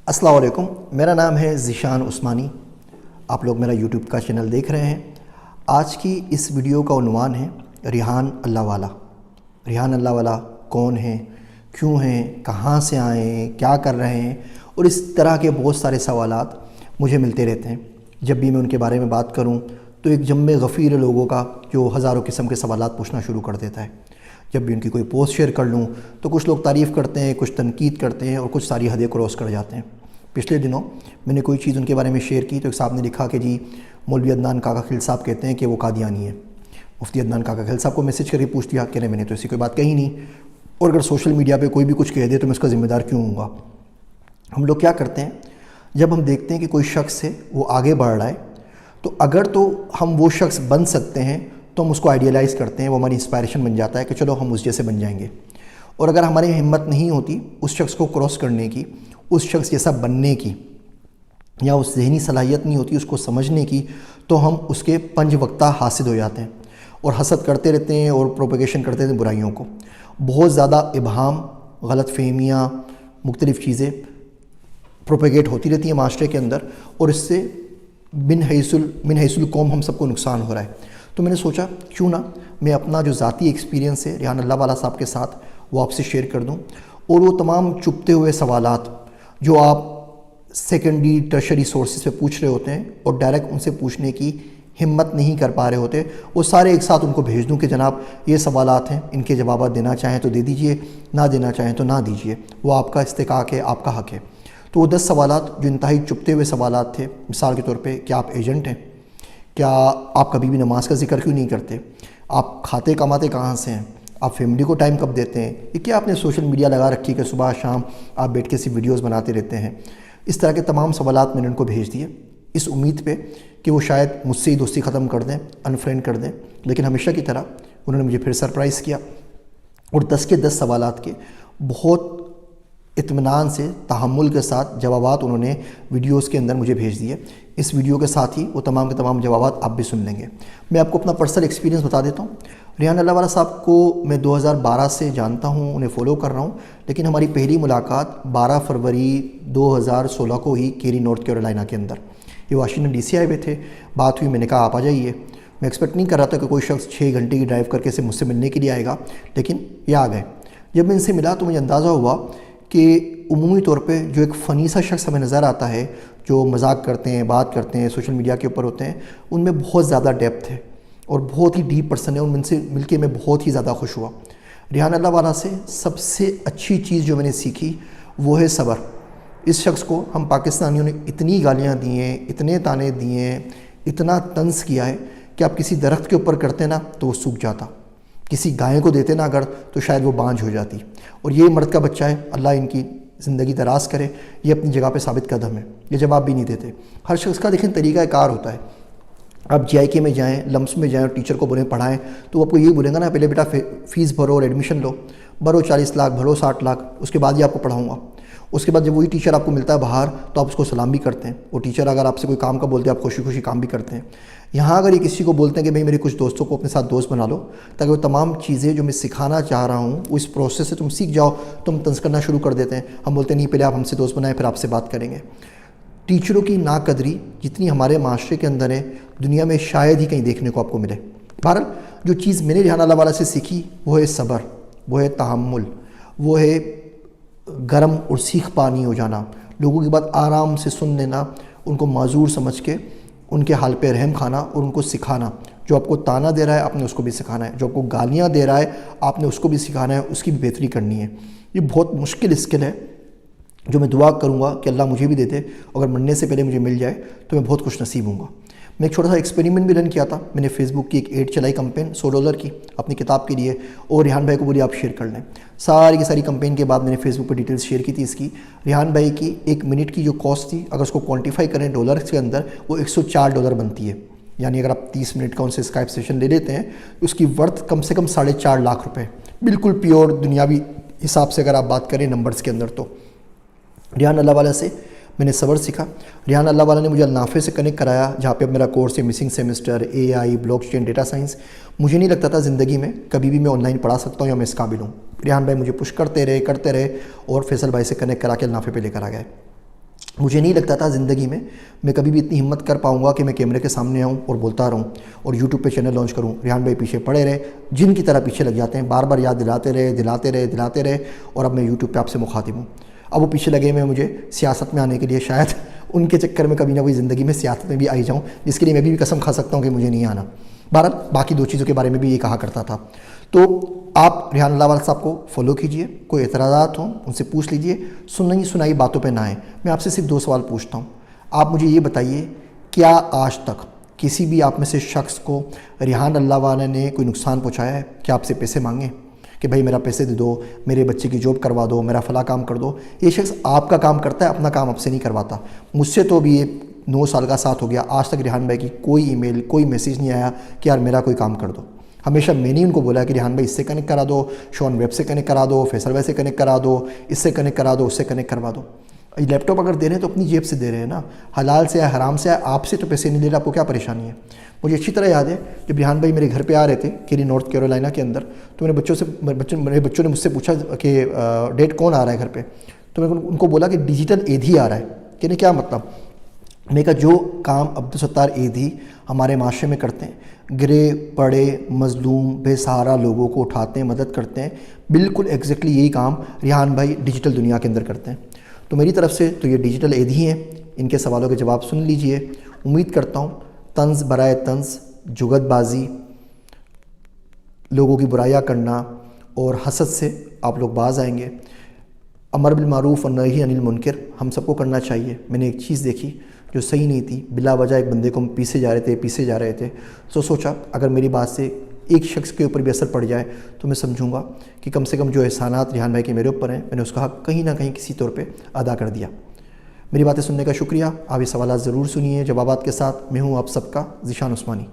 अस्सलाम वालेकुम, मेरा नाम है ज़ीशान उस्मानी। आप लोग मेरा यूट्यूब का चैनल देख रहे हैं। आज की इस वीडियो का उन्वान है रिहान अल्लाह वाला। रिहान अल्लाह वाला कौन है, क्यों हैं, कहाँ से आए हैं, क्या कर रहे हैं, और इस तरह के बहुत सारे सवालात मुझे मिलते रहते हैं। जब भी मैं उनके बारे में बात करूँ तो एक जम्मे गफ़ीर लोगों का जो हज़ारों किस्म के सवालात पूछना शुरू कर देता है। जब भी उनकी कोई पोस्ट शेयर कर लूँ तो कुछ लोग तारीफ़ करते हैं, कुछ तनकीद करते हैं और कुछ सारी हदें क्रॉस कर जाते हैं। पिछले दिनों मैंने कोई चीज़ उनके बारे में शेयर की तो एक साहब ने लिखा कि जी मौलवी अदनान काका खिल साहब कहते हैं कि वो कादियानी है। मुफ्ती अदनान काका खिल साहब को मैसेज करके पूछ दिया कि नहीं, मैंने तो ऐसी कोई बात कही नहीं, और अगर सोशल मीडिया पे कोई भी कुछ कह दे तो मैं उसका ज़िम्मेदार क्यों हूँगा। हम लोग क्या करते हैं, जब हम देखते हैं कि कोई शख्स है वो आगे बढ़ रहा है तो अगर तो हम वो शख्स बन सकते हैं तो हम उसको आइडियलाइज़ करते हैं, वो हमारी इंस्पायरेशन बन जाता है कि चलो हम उस जैसे बन जाएंगे। और अगर हमारी हिम्मत नहीं होती उस शख्स को क्रॉस करने की, उस शख्स जैसा बनने की, या उस जहनी सलाहियत नहीं होती उसको समझने की, तो हम उसके पंज वक्ता हासिद हो जाते हैं और हसद करते रहते हैं और प्रोपेगेशन करते रहते हैं बुराइयों को। बहुत ज़्यादा इबहाम, गलत फहमियाँ, मुख्तलिफ़ चीज़ें प्रोपेगेट होती रहती हैं माशरे के अंदर, और इससे मिन हैसुल कौम हम सबको नुकसान हो रहा है। तो मैंने सोचा क्यों ना मैं अपना जो ज़ाती एक्सपीरियंस है रिहान अल्लाह वाला साहब के साथ वो आपसे शेयर कर दूं, और वो तमाम चुपते हुए सवालात जो आप सेकेंडरी टर्शरी सोर्सेज से पूछ रहे होते हैं और डायरेक्ट उनसे पूछने की हिम्मत नहीं कर पा रहे होते, वो सारे एक साथ उनको भेज दूं कि जनाब ये सवालात हैं, इनके जवाब देना चाहें तो दे दीजिए, ना देना चाहें तो ना दीजिए, वो आपका इस्तेकाक है, आपका हक़ है। तो वो 10 सवालात जो इंतहाई चुपते हुए सवालात थे, मिसाल के तौर पे क्या आप एजेंट हैं, क्या आप कभी भी नमाज का जिक्र क्यों नहीं करते, आप खाते कमाते कहाँ से हैं, आप फैमिली को टाइम कब देते हैं, ये क्या आपने सोशल मीडिया लगा रखी है कि सुबह शाम आप बैठ के ऐसी वीडियोज़ बनाते रहते हैं। इस तरह के तमाम सवालात मैंने उनको भेज दिए इस उम्मीद पे कि वो शायद मुझसे ही दोस्ती ख़त्म कर दें, अनफ्रेंड कर दें, लेकिन हमेशा की तरह उन्होंने मुझे फिर सरप्राइज़ किया और 10 के 10 सवालात के बहुत इत्मीनान से, तहम्मुल के साथ जवाबात उन्होंने वीडियोज़ के अंदर मुझे भेज दिए। इस वीडियो के साथ ही वो तमाम के तमाम जवाबात आप भी सुन लेंगे। मैं आपको अपना पर्सनल एक्सपीरियंस बता देता हूँ। रिहान अल्लाह वाला साहब को मैं 2012 से जानता हूँ, उन्हें फ़ॉलो कर रहा हूँ, लेकिन हमारी पहली मुलाकात 12 फरवरी 2016 को ही केरी नॉर्थ कैरोलिना के अंदर, ये वाशिंगटन DC आए हुए थे। बात हुई, मैंने कहा आप आ जाइए। मैं एक्सपेक्ट नहीं कर रहा था कि कोई शख्स 6 घंटे की ड्राइव करके से मुझसे मिलने के लिए आएगा, लेकिन ये आ गए। जब मैं इनसे मिला तो मुझे अंदाज़ा हुआ कि उमूमी तौर पे जो एक फ़नी सा शख्स हमें नज़र आता है, जो मजाक करते हैं, बात करते हैं, सोशल मीडिया के ऊपर होते हैं, उनमें बहुत ज़्यादा डेप्थ है और बहुत ही डीप पर्सन है। उनसे मिलके मैं बहुत ही ज़्यादा खुश हुआ। रिहान अल्लाह वाला से सबसे अच्छी चीज़ जो मैंने सीखी वो है सब्र। इस शख्स को हम पाकिस्तानियों ने इतनी गालियाँ दी हैं, इतने ताने दिए हैं, इतना तंज किया है कि आप किसी दरख्त के ऊपर करते ना तो वो सूख जाता, किसी गाय को देते ना अगर तो शायद वो बांझ हो जाती। और ये मर्द का बच्चा है, अल्लाह इनकी ज़िंदगी दराज करे, ये अपनी जगह पे साबित कदम है, ये जवाब भी नहीं देते। हर शख्स का देखें तरीका कार होता है। आप JIK में जाएँ, लम्स में जाएँ और टीचर को बोलें पढ़ाएँ तो वो आपको यही बोलेगा ना, पहले बेटा फ़ीस भरो और एडमिशन लो, भरो 40 लाख, भरो 60 लाख, उसके बाद ही आपको पढ़ाऊँगा। उसके बाद जब वही टीचर आपको मिलता है बाहर तो आप उसको सलाम भी करते हैं। वो टीचर अगर आपसे कोई काम का बोलते हैं आप खुशी खुशी काम भी करते हैं। यहाँ अगर ये किसी को बोलते हैं कि भाई मेरे कुछ दोस्तों को अपने साथ दोस्त बना लो ताकि वो तमाम चीज़ें जो मैं सिखाना चाह रहा हूँ वो इस प्रोसेस से तुम सीख जाओ, तो हम तंज करना शुरू कर देते हैं। हम बोलते हैं नहीं, पहले आप हमसे दोस्त बनाएं फिर आपसे बात करेंगे। टीचरों की नाकदरी जितनी हमारे माशरे के अंदर है, दुनिया में शायद ही कहीं देखने को आपको मिले। बहरहाल जो चीज़ मैंने रिहान अल्लाह वाला से सीखी वो है सब्र, वो है तहम्मुल, वो है गरम और सीख पानी हो जाना, लोगों की बात आराम से सुन लेना, उनको माजूर समझ के उनके हाल पे रहम खाना और उनको सिखाना। जो आपको ताना दे रहा है आपने उसको भी सिखाना है, जो आपको गालियाँ दे रहा है आपने उसको भी सिखाना है, उसकी भी बेहतरी करनी है। ये बहुत मुश्किल स्किल है जो मैं दुआ करूँगा कि अल्लाह मुझे भी दे दे, अगर मरने से पहले मुझे मिल जाए तो मैं बहुत खुश नसीब हूँगा। मैं एक छोटा सा एक्सपेरिमेंट भी रन किया था। मैंने फेसबुक की एक एड चलाई कंपेन $100 की अपनी किताब के लिए, और रिहान भाई को बोली आप शेयर कर लें। सारी की सारी कंपेन के बाद मैंने फेसबुक पर डिटेल्स शेयर की थी इसकी। रिहान भाई की 1 मिनट की जो कॉस्ट थी, अगर उसको क्वान्टिफाई करें डॉलर्स के अंदर, वो $104 बनती है। यानी अगर आप 30 मिनट का उनसे स्काइप सेशन ले लेते हैं उसकी वर्थ कम से कम 4.5 लाख रुपये, बिल्कुल प्योर दुनियावी हिसाब से अगर आप बात करें नंबर्स के अंदर। तो रिहान अल्लाह वाला से मैंने सब्र सीखा। रिहान अल्लाह वाला ने मुझे अल-नाफ़े से कनेक्ट कराया, जहाँ पे अब मेरा कोर्स है missing semester, AI, blockchain, data science. मुझे नहीं लगता था ज़िंदगी में कभी भी मैं ऑनलाइन पढ़ा सकता हूँ या मैं इस काबिल हूँ। रिहान भाई मुझे पुश करते रहे और फैसल भाई से कनेक्ट करा के अल-नाफ़े पे लेकर आ गए। मुझे नहीं लगता था ज़िंदगी में मैं कभी भी इतनी हिम्मत कर पाऊँगा कि मैं कैमरे के सामने आऊँ और बोलता रहूँ और यूट्यूब पे चैनल लॉन्च करूँ। रिहान भाई पीछे पड़े रहे, जिन की तरह पीछे लग जाते हैं, बार बार याद दिलाते रहे दिलाते रहे दिलाते रहे, और अब मैं यूट्यूब पे आपसे मुखातिब हूँ। अब वो पीछे लगे हुए हैं मुझे सियासत में आने के लिए, शायद उनके चक्कर में कभी ना कभी ज़िंदगी में सियासत में भी आई जाऊँ, जिसके लिए मैं भी कसम खा सकता हूँ कि मुझे नहीं आना। बहरहाल बाकी दो चीज़ों के बारे में भी ये कहा करता था। तो आप रिहान अल्लाहवाला साहब को फॉलो कीजिए, कोई एतराज़ात हों उनसे पूछ लीजिए, सुनी सुनाई बातों पे ना आए। मैं आपसे सिर्फ दो सवाल पूछता हूँ, आप मुझे ये बताइए, क्या आज तक किसी भी आप में से शख्स को रिहान अल्लाहवाला ने कोई नुकसान पहुँचाया है? क्या आपसे पैसे मांगे कि भाई मेरा पैसे दे दो, मेरे बच्चे की जॉब करवा दो, मेरा फ़ला काम कर दो? ये शख्स आपका काम करता है, अपना काम आपसे नहीं करवाता। मुझसे तो अभी ये 9 साल का साथ हो गया, आज तक रिहान भाई की कोई ईमेल, कोई मैसेज नहीं आया कि यार मेरा कोई काम कर दो। हमेशा मैंने उनको बोला कि रिहान भाई इससे कनेक्ट करा दो, शॉन वेब से कनेक्ट करा दो, फैसल भाई से कनेक्ट करा दो, इससे कनेक्ट करा दो, उससे कनेक्ट करवा दो। लैपटॉप अगर दे रहे हैं तो अपनी जेब से दे रहे हैं ना, हलाल से या हराम से, आपसे तो पैसे नहीं ले रहे, आपको क्या परेशानी है? मुझे अच्छी तरह याद है जब रिहान भाई मेरे घर पे आ रहे थे केरी नॉर्थ कैरोलिना के अंदर, तो मेरे बच्चों ने मुझसे पूछा कि डेट कौन आ रहा है घर पे? तो मैंने उनको बोला कि डिजिटल एधी आ रहा है। कहने क्या मतलब? मैं कहा जो काम अब्दुल सत्तार एधी हमारे माशरे में करते हैं, गिरे पड़े मज़लूम बेसहारा लोगों को उठाते हैं, मदद करते हैं, बिल्कुल एग्जैक्टली यही काम रिहान भाई डिजिटल दुनिया के अंदर करते हैं। तो मेरी तरफ से तो ये डिजिटल एधी हैं, इनके सवालों के जवाब सुन लीजिए। उम्मीद करता हूँ तंज़ बराए तंज़, जुगतबाजी, लोगों की बुराइयाँ करना और हसद से आप लोग बाज आएंगे। अमर बिल मारूफ़ और नही अनिल मुनकर हम सबको करना चाहिए। मैंने एक चीज़ देखी जो सही नहीं थी, बिला वजह एक बंदे को हम पीछे जा रहे थे, तो सोचा अगर मेरी बात से एक शख्स के ऊपर भी असर पड़ जाए तो मैं समझूंगा कि कम से कम जो एहसानात रिहान भाई के मेरे ऊपर हैं, मैंने उसका हक़ कहीं ना कहीं किसी तौर पे अदा कर दिया। मेरी बातें सुनने का शुक्रिया। आप ये सवालात ज़रूर सुनिए जवाबात के साथ। मैं हूँ आप सबका ज़ीशान उस्मानी।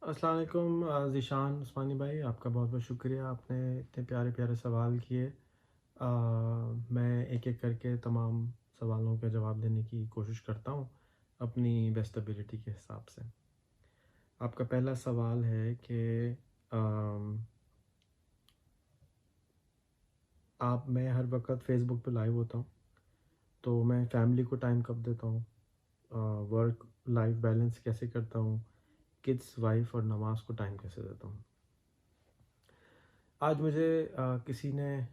अस्सलाम वालेकुम ज़ीशान उस्मानी भाई, आपका बहुत बहुत शुक्रिया, आपने इतने प्यारे प्यारे सवाल किए। मैं एक एक करके तमाम सवालों के जवाब देने की कोशिश करता हूँ अपनी बेस्ट एबिलिटी के हिसाब से। आपका पहला सवाल है कि मैं हर वक्त फ़ेसबुक पे लाइव होता हूँ, तो मैं फैमिली को टाइम कब देता हूँ, वर्क लाइफ बैलेंस कैसे करता हूँ, किड्स वाइफ और नमाज को टाइम कैसे देता हूँ। आज मुझे किसी ने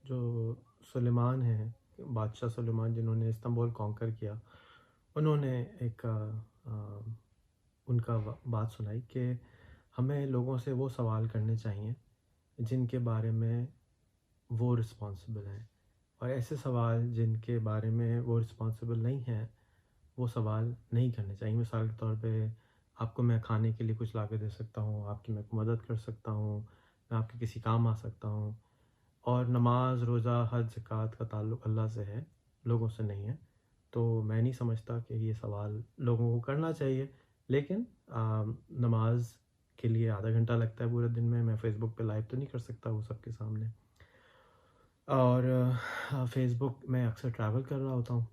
जो सुलेमान हैं, बादशाह सुलेमान जिन्होंने इस्तांबुल कॉन्कर किया, उन्होंने एक उनका बात सुनाई कि हमें लोगों से वो सवाल करने चाहिए जिनके बारे में वो रिस्पॉन्सिबल हैं, और ऐसे सवाल जिनके बारे में वो रिस्पॉन्सिबल नहीं हैं वो सवाल नहीं करने चाहिए। मिसाल के तौर पे आपको मैं खाने के लिए कुछ ला के दे सकता हूँ, आपकी मैं मदद कर सकता हूँ, मैं आपके किसी काम आ सकता हूँ, और नमाज रोज़ा हज ज़कात का ताल्लुक़ अल्लाह से है, लोगों से नहीं है। तो मैं नहीं समझता कि ये सवाल लोगों को करना चाहिए। लेकिन नमाज के लिए आधा घंटा लगता है पूरे दिन में, मैं फ़ेसबुक पे लाइव तो नहीं कर सकता वो सबके सामने। और फ़ेसबुक में अक्सर ट्रैवल कर रहा होता हूँ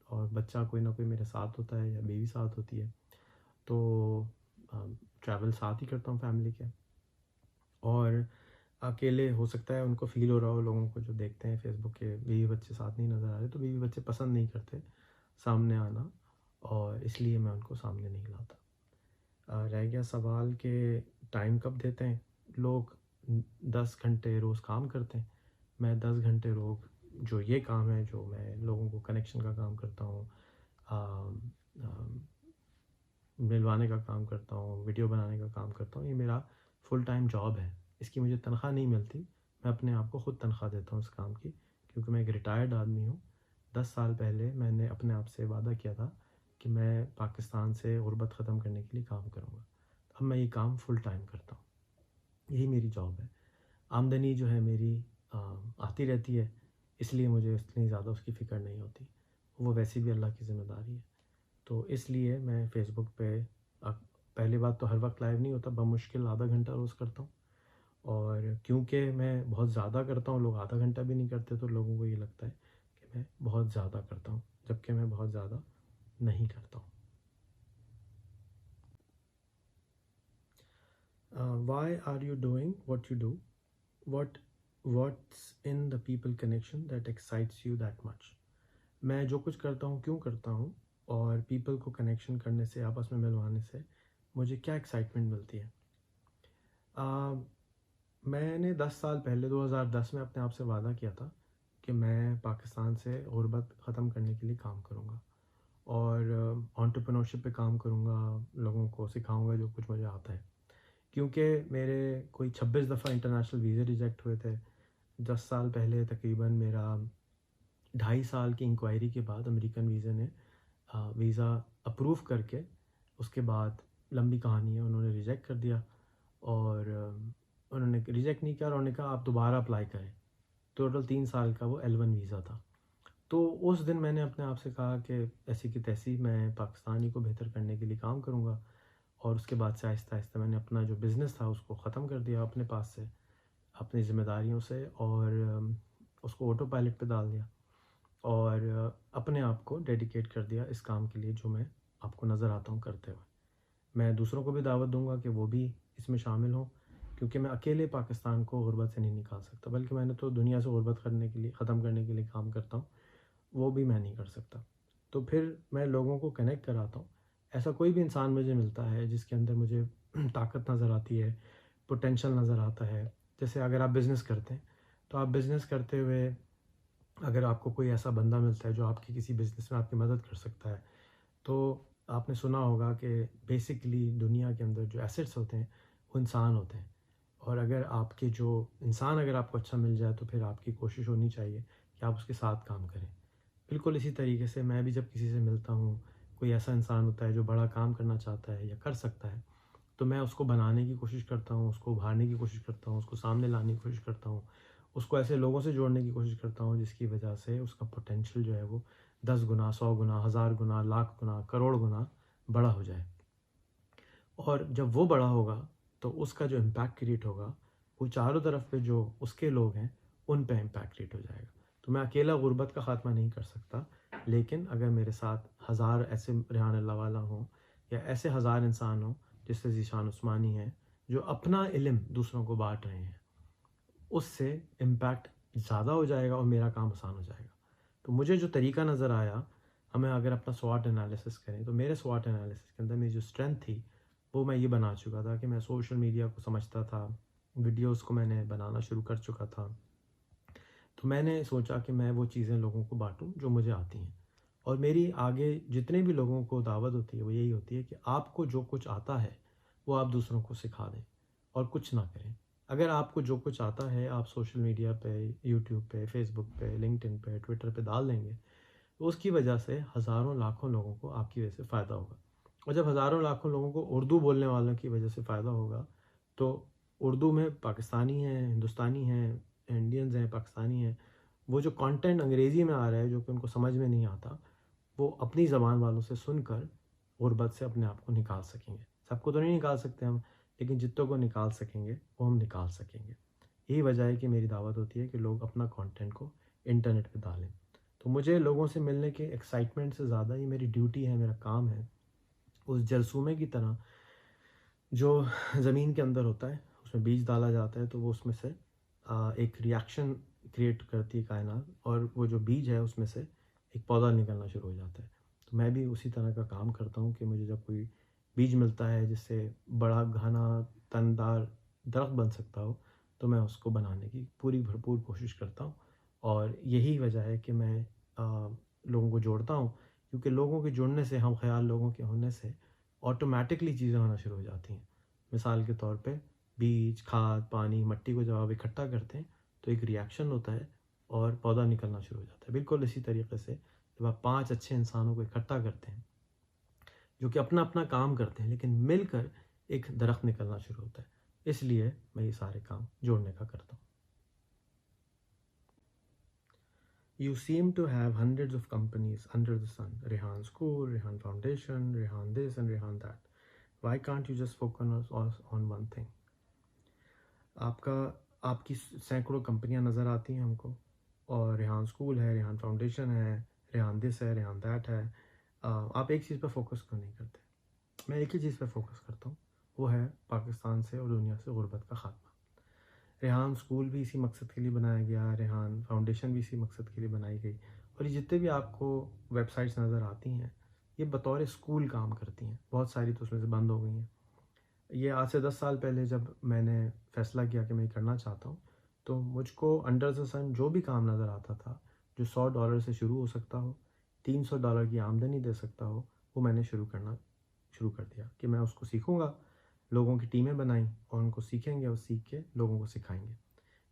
और बच्चा कोई ना कोई मेरे साथ होता है या बीवी साथ होती है, तो ट्रैवल साथ ही करता हूँ फैमिली के। और अकेले हो सकता है उनको फ़ील हो रहा हो, लोगों को जो देखते हैं फ़ेसबुक के बीवी बच्चे साथ नहीं नज़र आ रहे, तो बीवी बच्चे पसंद नहीं करते सामने आना, और इसलिए मैं उनको सामने नहीं लाता। रह गया सवाल कि टाइम कब देते हैं लोग। 10 घंटे रोज़ काम करते हैं, मैं 10 घंटे रोज़ जो ये काम है, जो मैं लोगों को कनेक्शन का काम करता हूँ, मिलवाने का काम करता हूँ, वीडियो बनाने का काम करता हूँ, ये मेरा फुल टाइम जॉब है। इसकी मुझे तनख्वाह नहीं मिलती, मैं अपने आप को ख़ुद तनख्वाह देता हूँ इस काम की, क्योंकि मैं एक रिटायर्ड आदमी हूँ। 10 साल पहले मैंने अपने आप से वादा किया था कि मैं पाकिस्तान से गुर्बत ख़त्म करने के लिए काम करूँगा। अब मैं ये काम फुल टाइम करता हूँ, यही मेरी जॉब है। आमदनी जो है मेरी आती रहती है, इसलिए मुझे इतनी ज़्यादा उसकी फ़िक्र नहीं होती, वो वैसे भी अल्लाह की ज़िम्मेदारी है। तो इसलिए मैं फ़ेसबुक पे पहली बात तो हर वक्त लाइव नहीं होता, बमुश्किल आधा घंटा रोज़ करता हूँ। और क्योंकि मैं बहुत ज़्यादा करता हूँ, लोग आधा घंटा भी नहीं करते, तो लोगों को ये लगता है कि मैं बहुत ज़्यादा करता हूँ, जबकि मैं बहुत ज़्यादा नहीं करता हूँ। Why are you doing what you do? What what's in the people connection that excites you that much. मैं जो कुछ करता हूँ क्यों करता हूँ, और पीपल को कनेक्शन करने से, आपस में मिलवाने से मुझे क्या एक्साइटमेंट मिलती है। मैंने 10 साल पहले 2010 में अपने आप से वादा किया था कि मैं पाकिस्तान से गुर्बत ख़त्म करने के लिए काम करूँगा और एंटरप्रेन्योरशिप पे काम करूँगा, लोगों को सिखाऊँगा जो कुछ मुझे आता है। क्योंकि मेरे कोई 26 दफ़ा इंटरनेशनल वीज़े रिजेक्ट हुए थे। 10 साल पहले तकरीबन मेरा 2.5 साल की इंक्वायरी के बाद अमेरिकन वीज़ा ने वीज़ा अप्रूव करके, उसके बाद लंबी कहानी है, उन्होंने रिजेक्ट कर दिया। और उन्होंने रिजेक्ट नहीं किया और उन्होंने कहा आप दोबारा अप्लाई करें। टोटल 3 साल का वो L1 वीज़ा था। तो उस दिन मैंने अपने आप से कहा कि ऐसी की तैसी मैं पाकिस्तानी को बेहतर करने के लिए काम करूँगा। और उसके बाद से आहिस्ता आहिस्ता मैंने अपना जो बिज़नेस था उसको ख़त्म कर दिया अपने पास से, अपनी ज़िम्मेदारियों से, और उसको ऑटो पायलट पे डाल दिया और अपने आप को डेडिकेट कर दिया इस काम के लिए जो मैं आपको नज़र आता हूँ करते हुए। मैं दूसरों को भी दावत दूंगा कि वो भी इसमें शामिल हों, क्योंकि मैं अकेले पाकिस्तान को गुर्बत से नहीं निकाल सकता, बल्कि मैंने तो दुनिया से गुर्बत करने के लिए, ख़त्म करने के लिए काम करता हूँ, वो भी मैं नहीं कर सकता। तो फिर मैं लोगों को कनेक्ट कराता हूँ। ऐसा कोई भी इंसान मुझे मिलता है जिसके अंदर मुझे ताकत नज़र आती है, पोटेंशियल नज़र आता है। जैसे अगर आप बिज़नेस करते हैं, तो आप बिज़नेस करते हुए अगर आपको कोई ऐसा बंदा मिलता है जो आपकी किसी बिज़नेस में आपकी मदद कर सकता है, तो आपने सुना होगा कि बेसिकली दुनिया के अंदर जो एसेट्स होते हैं वो इंसान होते हैं। और अगर आपके जो इंसान अगर आपको अच्छा मिल जाए तो फिर आपकी कोशिश होनी चाहिए कि आप उसके साथ काम करें। बिल्कुल इसी तरीके से मैं भी जब किसी से मिलता हूँ, कोई ऐसा इंसान होता है जो बड़ा काम करना चाहता है या कर सकता है, तो मैं उसको बनाने की कोशिश करता हूँ, उसको उभारने की कोशिश करता हूँ, उसको सामने लाने की कोशिश करता हूँ, उसको ऐसे लोगों से जोड़ने की कोशिश करता हूँ जिसकी वजह से उसका पोटेंशियल जो है वो 10 गुना, 100 गुना, 1000 गुना, लाख गुना, करोड़ गुना बड़ा हो जाए। और जब वो बड़ा होगा तो उसका जो इम्पैक्ट क्रिएट होगा वो चारों तरफ पे जो उसके लोग हैं उन पे इम्पैक्ट क्रिएट हो जाएगा। तो मैं अकेला गुर्बत का ख़ात्मा नहीं कर सकता, लेकिन अगर मेरे साथ 1000 ऐसे रेहान अल्लाह वाला हों या ऐसे 1000 इंसान हों जैसे ज़ीशान उस्मानी है, जो अपना इल्म दूसरों को बांट रहे हैं, उससे इम्पैक्ट ज़्यादा हो जाएगा और मेरा काम आसान हो जाएगा। तो मुझे जो तरीका नज़र आया, हमें अगर अपना स्वॉट एनालिसिस करें, तो मेरे स्वॉट एनालिसिस के अंदर मेरी जो स्ट्रेंथ थी वो मैं ये बना चुका था कि मैं सोशल मीडिया को समझता था, वीडियोस को मैंने बनाना शुरू कर चुका था। तो मैंने सोचा कि मैं वो चीज़ें लोगों को बांटूं जो मुझे आती हैं। और मेरी आगे जितने भी लोगों को दावत होती है वो यही होती है कि आपको जो कुछ आता है वो आप दूसरों को सिखा दें और कुछ ना करें। अगर आपको जो कुछ आता है आप सोशल मीडिया पे, यूट्यूब पे, फेसबुक पे, लिंक्डइन पे, ट्विटर पे डाल देंगे, तो उसकी वजह से हज़ारों लाखों लोगों को आपकी वजह से फ़ायदा होगा। और जब हज़ारों लाखों लोगों को उर्दू बोलने वालों की वजह से फ़ायदा होगा, तो उर्दू में पाकिस्तानी हैं, हिंदुस्तानी हैं, इंडियंस हैं, पाकिस्तानी हैं, वो जो कंटेंट अंग्रेज़ी में आ रहा है जो कि उनको समझ में नहीं आता, वो अपनी ज़बान वालों से सुनकर गुर्बत से अपने आप को निकाल सकेंगे। सबको तो नहीं निकाल सकते हम, लेकिन जितनों को निकाल सकेंगे वो हम निकाल सकेंगे। यही वजह है कि मेरी दावत होती है कि लोग अपना कंटेंट को इंटरनेट पे डालें। तो मुझे लोगों से मिलने के एक्साइटमेंट से ज़्यादा ये मेरी ड्यूटी है, मेरा काम है। उस जरसूमे की तरह जो ज़मीन के अंदर होता है, उसमें बीज डाला जाता है तो वो उसमें से एक रिएक्शन क्रिएट करती है कायनात, और वो जो बीज है उसमें से एक पौधा निकलना शुरू हो जाता है। तो मैं भी उसी तरह का काम करता हूँ कि मुझे जब कोई बीज मिलता है जिससे बड़ा घना तनदार दरख्त बन सकता हो, तो मैं उसको बनाने की पूरी भरपूर कोशिश करता हूँ। और यही वजह है कि मैं लोगों को जोड़ता हूँ, क्योंकि लोगों के जुड़ने से, हम ख्याल लोगों के होने से ऑटोमेटिकली चीज़ें होना शुरू हो जाती हैं। मिसाल के तौर पे बीज, खाद, पानी, मिट्टी को जब आप इकट्ठा करते हैं तो एक रिएक्शन होता है और पौधा निकलना शुरू हो जाता है। बिल्कुल इसी तरीके से जब आप 5 अच्छे इंसानों को इकट्ठा करते हैं जो कि अपना अपना काम करते हैं, लेकिन मिलकर एक दरख्त निकलना शुरू होता है। इसलिए मैं ये सारे काम जोड़ने का करता हूँ। You seem to have hundreds of companies under the sun. Rehan School, Rehan Foundation, Rehan this and Rehan that. Why can't you just focus on one thing? आपकी सैकड़ों कंपनियां नज़र आती हैं हमको, और रेहान स्कूल है, रेहान फाउंडेशन है, रेहान दिस है, रेहान दैट है। आप एक चीज़ पर फोकस क्यों नहीं करते? मैं एक ही चीज़ पर फोकस करता हूँ, वो है पाकिस्तान से और दुनिया से गुर्बत का ख़ात्मा। रेहान स्कूल भी इसी मकसद के लिए बनाया गया, रेहान फाउंडेशन भी इसी मकसद के लिए बनाई गई। और ये जितने भी आपको वेबसाइट्स नज़र आती हैं, ये बतौर स्कूल काम करती हैं। बहुत सारी तो उसमें से बंद हो गई हैं। ये आज से 10 साल पहले जब मैंने फ़ैसला किया कि मैं करना चाहता हूँ, तो मुझको अंडर द सन जो भी काम नज़र आता था, जो $100 से शुरू हो सकता हो, $300 की आमदनी दे सकता हो, वो मैंने शुरू कर दिया कि मैं उसको सीखूँगा। लोगों की टीमें बनाई और उनको सीखेंगे और सीख के लोगों को सिखाएँगे।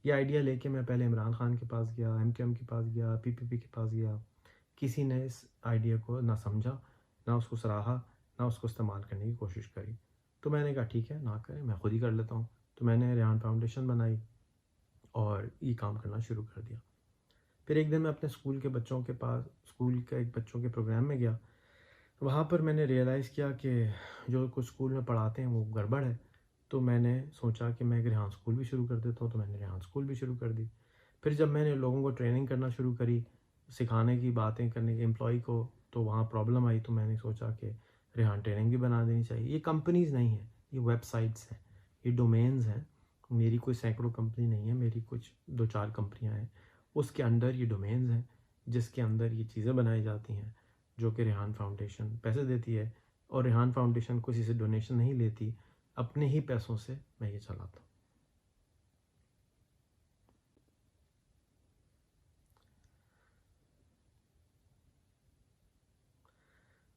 ये आइडिया लेके मैं पहले इमरान खान के पास गया, एमकेएम के पास गया, पीपीपी के पास गया। किसी ने इस आइडिया को ना समझा, ना उसको सराहा, ना उसको इस्तेमाल करने की कोशिश करी। तो मैंने कहा ठीक है, ना करें, मैं खुद ही कर लेता हूँ। तो मैंने रेहान फाउंडेशन बनाई और ये काम करना शुरू कर दिया। फिर एक दिन मैं अपने स्कूल के एक बच्चों के प्रोग्राम में गया। वहाँ पर मैंने रियलाइज़ किया कि जो कुछ स्कूल में पढ़ाते हैं वो गड़बड़ है। तो मैंने सोचा कि मैं एक रेहान स्कूल भी शुरू कर देता हूँ, तो मैंने रेहान स्कूल भी शुरू कर दी। फिर जब मैंने लोगों को ट्रेनिंग करना शुरू करी, सिखाने की बातें करने की एम्प्लॉय को, तो वहाँ प्रॉब्लम आई। तो मैंने सोचा कि रेहान ट्रेनिंग भी बना देनी चाहिए। ये कंपनीज़ नहीं हैं, ये वेबसाइट्स हैं, ये डोमेन्स हैं। मेरी कोई सैकड़ों कंपनी नहीं है, मेरी कुछ 2-4 कंपनियाँ हैं। उसके अंडर ये डोमेन्स हैं, जिसके अंदर ये चीज़ें बनाई जाती हैं, जो कि रेहान फाउंडेशन पैसे देती है। और रेहान फाउंडेशन किसी से डोनेशन नहीं लेती, अपने ही पैसों से मैं ये चलाता हूँ।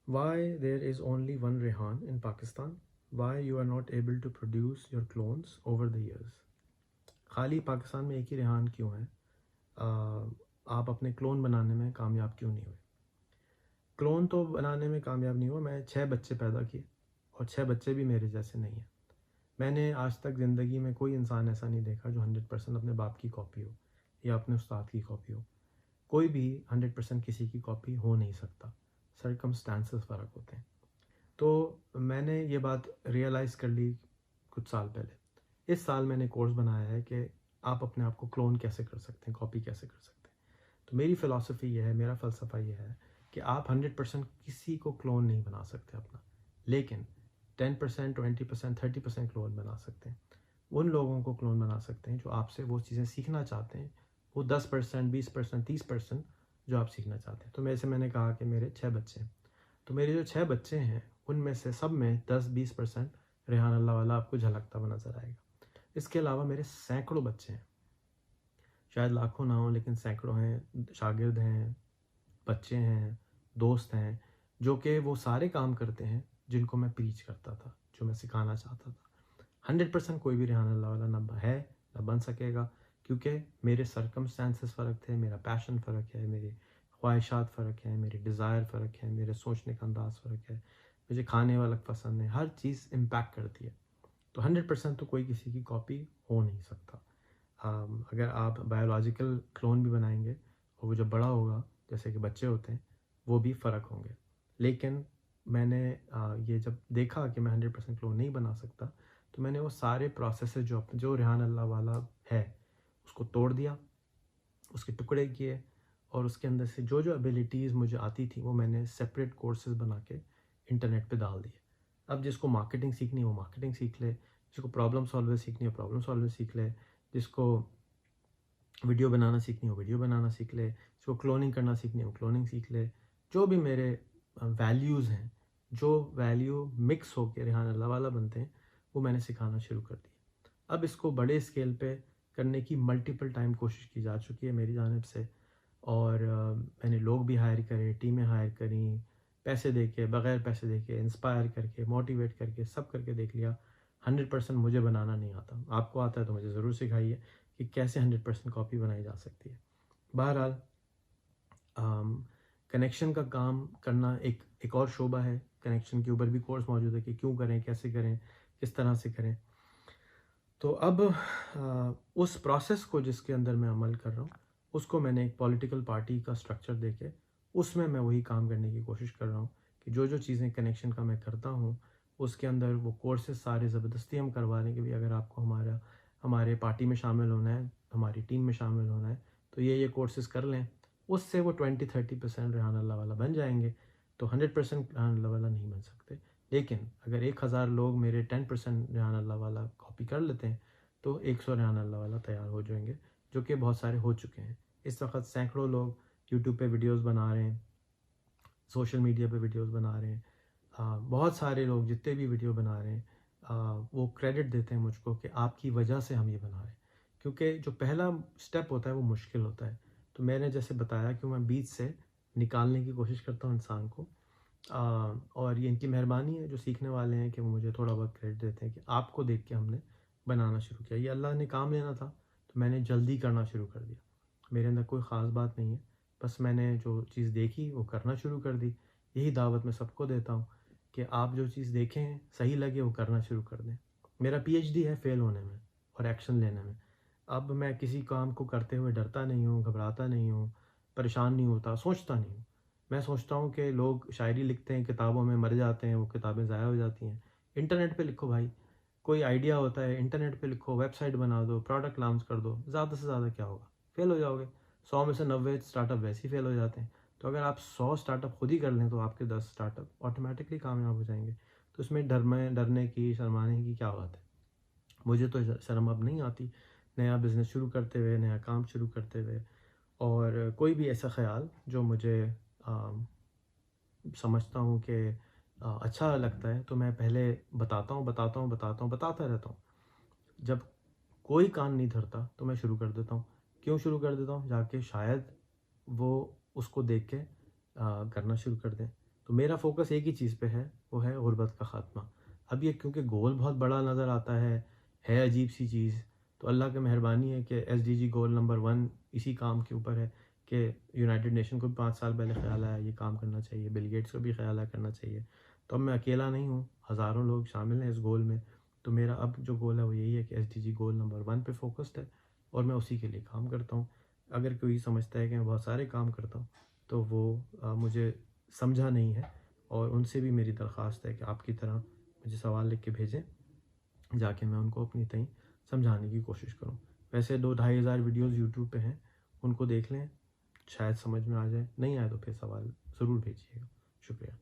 Why there is only one Rehan in Pakistan? Why you are not able to produce your clones over the years? खाली पाकिस्तान में एक ही रेहान क्यों है? आप अपने क्लोन बनाने में कामयाब क्यों नहीं हुए? क्लोन तो बनाने में कामयाब नहीं हुआ। मैं 6 बच्चे पैदा किए और 6 बच्चे भी मेरे जैसे नहीं हैं। मैंने आज तक ज़िंदगी में कोई इंसान ऐसा नहीं देखा जो 100% अपने बाप की कॉपी हो या अपने उस्ताद की कॉपी हो। कोई भी 100% किसी की कॉपी हो नहीं सकता। सर्कमस्टांसेस फ़र्क होते हैं। तो मैंने ये बात रियलाइज़ कर ली कुछ साल पहले। इस साल मैंने कोर्स बनाया है कि आप अपने आप को क्लोन कैसे कर सकते हैं, कॉपी कैसे कर सकते हैं। तो मेरी फ़िलॉसफ़ी ये है, मेरा फ़लसफ़ा ये है कि आप 100% किसी को क्लोन नहीं बना सकते अपना, लेकिन 10%, 20%, 30% क्लोन बना सकते हैं। उन लोगों को क्लोन बना सकते हैं जो आपसे वो चीज़ें सीखना चाहते हैं, वो 10%, 20%, 30% जो आप सीखना चाहते हैं। तो जैसे मैंने कहा कि मेरे 6 बच्चे हैं, तो मेरे जो 6 बच्चे हैं उनमें से सब में 10-20% रेहान अल्लाह वाला आपको झलकता हुआ नज़र आएगा। इसके अलावा मेरे सैकड़ों बच्चे हैं, शायद लाखों ना हों लेकिन सैकड़ों हैं, शागिर्द हैं, बच्चे हैं, दोस्त हैं, जो कि वो सारे काम करते हैं जिनको मैं प्रीच करता था, जो मैं सिखाना चाहता था। 100% कोई भी रेहान अल्लाह वाला ना है, ना बन सकेगा, क्योंकि मेरे सर्कमस्टेंसेस फ़र्क थे, मेरा पैशन फ़र्क है, मेरे ख्वाहिशात फ़र्क हैं, मेरे डिज़ायर फ़र्क है, मेरे सोचने का अंदाज़ फ़र्क है, मुझे खाने वाला पसंद है, हर चीज़ इम्पैक्ट करती है। तो 100% तो कोई किसी की कॉपी हो नहीं सकता। अगर आप बायोलॉजिकल क्लोन भी बनाएंगे और वो जब बड़ा होगा, जैसे कि बच्चे होते हैं, वो भी फ़र्क होंगे। लेकिन मैंने ये जब देखा कि मैं 100% क्लोन नहीं बना सकता, तो मैंने वो सारे प्रोसेसेस जो रेहान अल्लाह वाला है उसको तोड़ दिया, उसके टुकड़े किए और उसके अंदर से जो जो एबिलिटीज़ मुझे आती थी वो मैंने सेपरेट कोर्सेज़ बना के इंटरनेट पे डाल दिए। अब जिसको मार्केटिंग सीखनी है वो मार्केटिंग सीख ले, जिसको प्रॉब्लम सॉल्वर सीखनी है प्रॉब्लम सॉल्वर सीख ले, जिसको वीडियो बनाना सीखनी हो वीडियो बनाना सीख ले, जिसको क्लोनिंग करना सीखनी हो क्लोनिंग सीख ले। जो भी मेरे वैल्यूज़ हैं, जो वैल्यू मिक्स होकर रेहान अल्लाह वाला बनते हैं, वो मैंने सिखाना शुरू कर दिया। अब इसको बड़े स्केल पे करने की मल्टीपल टाइम कोशिश की जा चुकी है मेरी जानिब से, और मैंने लोग भी हायर करे, टीमें हायर करी, पैसे दे के, बग़ैर पैसे दे के, इंस्पायर करके, मोटिवेट करके, सब करके देख लिया। 100% मुझे बनाना नहीं आता। आपको आता है तो मुझे ज़रूर सिखाइए कि कैसे 100% कॉपी बनाई जा सकती है। बहरहाल कनेक्शन का काम करना एक और शोबा है। कनेक्शन के ऊपर भी कोर्स मौजूद है कि क्यों करें, कैसे करें, किस तरह से करें। तो अब उस प्रोसेस को जिसके अंदर मैं अमल कर रहा हूँ, उसको मैंने एक पॉलिटिकल पार्टी का स्ट्रक्चर देके उसमें मैं वही काम करने की कोशिश कर रहा हूँ कि जो जो चीज़ें कनेक्शन का मैं करता हूँ, उसके अंदर वो कोर्सेज सारे ज़बरदस्ती हम करवा लें कि भाई अगर आपको हमारे पार्टी में शामिल होना है, हमारी टीम में शामिल होना है, तो ये कोर्सेज़ कर लें। उससे वो 20-30% रेहान अल्लाह वाला बन जाएंगे। तो 100% रेहान अल्लाह वाला नहीं बन सकते। लेकिन अगर 1000 लोग मेरे 10% रेहान अल्लाह वाला कॉपी कर लेते हैं, तो 100 रेहान अल्लाह वाला तैयार हो जाएंगे, जो कि बहुत सारे हो चुके हैं। इस वक्त सैकड़ों लोग यूट्यूब पे वीडियोस बना रहे हैं, सोशल मीडिया पे वीडियोस बना रहे हैं। बहुत सारे लोग जितने भी वीडियो बना रहे हैं वो क्रेडिट देते हैं मुझको कि आपकी वजह से हम ये बना रहे हैं, क्योंकि जो पहला स्टेप होता है वो मुश्किल होता है। तो मैंने जैसे बताया कि मैं बीच से निकालने की कोशिश करता हूँ इंसान को, और ये इनकी मेहरबानी है जो सीखने वाले हैं कि वो मुझे थोड़ा बहुत क्रेडिट देते हैं कि आपको देख के हमने बनाना शुरू किया। ये अल्लाह ने काम लेना था तो मैंने जल्दी करना शुरू कर दिया। मेरे अंदर कोई ख़ास बात नहीं है, बस मैंने जो चीज़ देखी वो करना शुरू कर दी। यही दावत मैं सबको देता हूँ कि आप जो चीज़ देखें सही लगे वो करना शुरू कर दें। मेरा पीएचडी है फ़ेल होने में और एक्शन लेने में। अब मैं किसी काम को करते हुए डरता नहीं हूँ, घबराता नहीं हूँ, परेशान नहीं होता, सोचता नहीं हूँ। मैं सोचता हूँ कि लोग शायरी लिखते हैं, किताबों में मर जाते हैं, वो किताबें ज़ाया हो जाती हैं। इंटरनेट पे लिखो भाई, कोई आइडिया होता है इंटरनेट पे लिखो, वेबसाइट बना दो, प्रोडक्ट लॉन्च कर दो, ज़्यादा से ज़्यादा क्या होगा, फेल हो जाओगे। 100 में से 90 स्टार्टअप वैसे ही फेल हो जाते हैं। तो अगर आप 100 स्टार्टअप खुद ही कर लें तो आपके 10 स्टार्टअप ऑटोमेटिकली कामयाब हो जाएंगे। तो इसमें डरने की, शर्माने की क्या बात है। मुझे तो शर्म अब नहीं आती नया बिज़नेस शुरू करते हुए, नया काम शुरू करते हुए, और कोई भी ऐसा ख्याल जो मुझे समझता हूँ कि अच्छा लगता है तो मैं पहले बताता रहता हूँ। जब कोई कान नहीं धरता तो मैं शुरू कर देता हूँ। क्यों शुरू कर देता हूँ? जाके शायद वो उसको देख के करना शुरू कर दें। तो मेरा फ़ोकस एक ही चीज़ पे है, वो है गुर्बत का ख़ात्मा। अब ये क्योंकि गोल बहुत बड़ा नज़र आता है अजीब-सी चीज़, तो अल्लाह की मेहरबानी है कि एसडीजी गोल नंबर 1 इसी काम के ऊपर है कि यूनाइटेड नेशन को भी 5 साल पहले ख़्याल आया ये काम करना चाहिए, बिल गेट्स को भी ख़्याल आया करना चाहिए। तो अब मैं अकेला नहीं हूँ, हज़ारों लोग शामिल हैं इस गोल में। तो मेरा अब जो गोल है वो यही है कि एसडीजी गोल नंबर 1 पे फ़ोकस्ड है और मैं उसी के लिए काम करता हूँ। अगर कोई समझता है कि मैं बहुत सारे काम करता हूँ तो वो मुझे समझा नहीं है, और उनसे भी मेरी दरख्वास्त है कि आपकी तरह मुझे सवाल लिख के भेजें, जाके मैं उनको अपनी तईं समझाने की कोशिश करूँ। वैसे 2-2.5 हज़ार वीडियोज़ यूट्यूब पे हैं, उनको देख लें, शायद समझ में आ जाए, नहीं आए तो फिर सवाल ज़रूर भेजिएगा। शुक्रिया।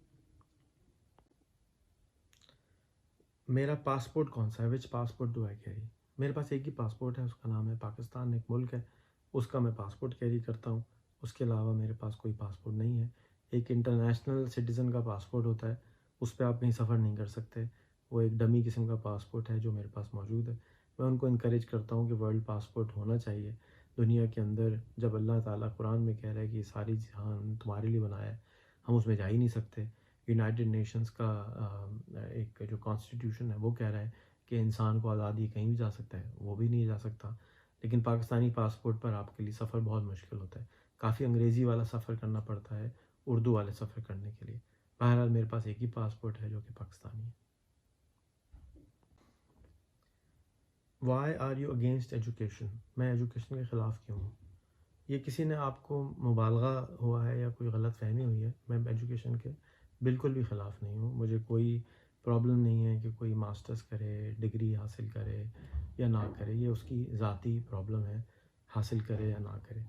मेरा पासपोर्ट कौन सा है? विच पासपोर्ट डू आई कैरी? मेरे पास एक ही पासपोर्ट है, उसका नाम है पाकिस्तान, एक मुल्क है, उसका मैं पासपोर्ट कैरी करता हूँ। उसके अलावा मेरे पास कोई पासपोर्ट नहीं है। एक इंटरनेशनल सिटीज़न का पासपोर्ट होता है, उस पे आप कहीं सफ़र नहीं कर सकते। वो एक डमी किस्म का पासपोर्ट है जो मेरे पास मौजूद है। मैं उनको इनकरेज करता हूँ कि वर्ल्ड पासपोर्ट होना चाहिए दुनिया के अंदर। जब अल्लाह ताला कुरान में कह रहा है कि ये सारी जहान तुम्हारे लिए बनाया है, हम उसमें जा ही नहीं सकते। यूनाइटेड नेशंस का एक जो कॉन्स्टिट्यूशन है वो कह रहा है कि इंसान को आज़ादी कहीं भी जा सकता है, वो भी नहीं जा सकता। लेकिन पाकिस्तानी पासपोर्ट पर आपके लिए सफ़र बहुत मुश्किल होता है, काफ़ी अंग्रेज़ी वाला सफ़र करना पड़ता है उर्दू वाले सफ़र करने के लिए। बहरहाल मेरे पास एक ही पासपोर्ट है जो कि पाकिस्तानी है। Why are you against education? मैं एजुकेशन के ख़िलाफ़ क्यों हूँ? ये किसी ने आपको मुबालगा हुआ है या कोई गलत फहमी हुई है। मैं एजुकेशन के बिल्कुल भी ख़िलाफ़ नहीं हूँ। मुझे कोई प्रॉब्लम नहीं है कि कोई मास्टर्स करे, डिग्री हासिल करे या ना करे, ये उसकी ज़ाती प्रॉब्लम है, हासिल करे या ना करे।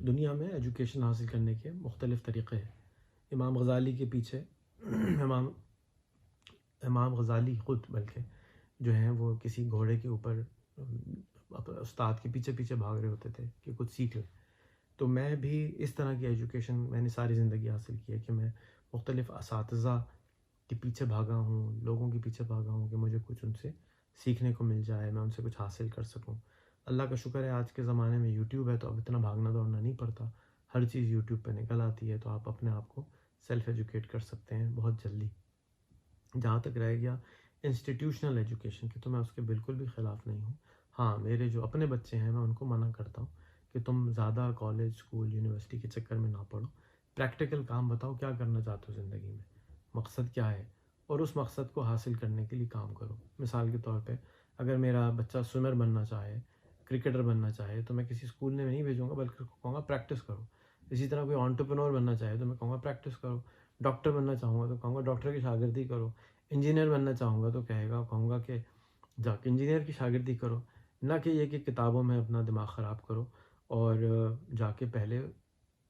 दुनिया में एजुकेशन हासिल करने के मुख्तलिफ़ तरीक़े हैं। इमाम गज़ाली के पीछे इमाम इमाम गज़ाली ख़ुद बल्कि जो हैं वो किसी घोड़े के ऊपर उस्ताद के पीछे पीछे भाग रहे होते थे कि कुछ सीख लें। तो मैं भी इस तरह की एजुकेशन मैंने सारी ज़िंदगी हासिल की है कि मैं मुख्तलिफ़ असातिज़ा के पीछे भागा हूँ, लोगों के पीछे भागा हूँ कि मुझे कुछ उनसे सीखने को मिल जाए, मैं उनसे कुछ हासिल कर सकूँ। अल्लाह का शुक्र है आज के ज़माने में यूट्यूब है तो अब इतना भागना दौड़ना नहीं पड़ता। हर चीज़ यूट्यूब पे निकल आती है, तो आप अपने आप को सेल्फ़ एजुकेट कर सकते हैं बहुत जल्दी। जहाँ तक रह गया इंस्टीट्यूशनल एजुकेशन की, तो मैं उसके बिल्कुल भी ख़िलाफ़ नहीं हूँ। हाँ, मेरे जो अपने बच्चे हैं मैं उनको मना करता हूँ कि तुम ज़्यादा कॉलेज, स्कूल, यूनिवर्सिटी के चक्कर में ना पड़ो। प्रैक्टिकल काम बताओ, क्या करना चाहते हो ज़िंदगी में, मकसद क्या है, और उस मकसद को हासिल करने के लिए काम करो। मिसाल के तौर पे अगर मेरा बच्चा स्विमर बनना चाहे, क्रिकेटर बनना चाहे, तो मैं किसी स्कूल में नहीं भेजूँगा, बल्कि उसको कहूँगा प्रैक्टिस करो। इसी तरह कोई एंटरप्रेन्योर बनना चाहे तो मैं कहूँगा प्रैक्टिस करो। डॉक्टर बनना चाहूँगा तो कहूँगा डॉक्टर की शागिर्दी करो। इंजीनियर बनना चाहूँगा तो कहूँगा कि जाके इंजीनियर की शागिर्दी करो, ना कि ये कि किताबों में अपना दिमाग ख़राब करो, और जाके पहले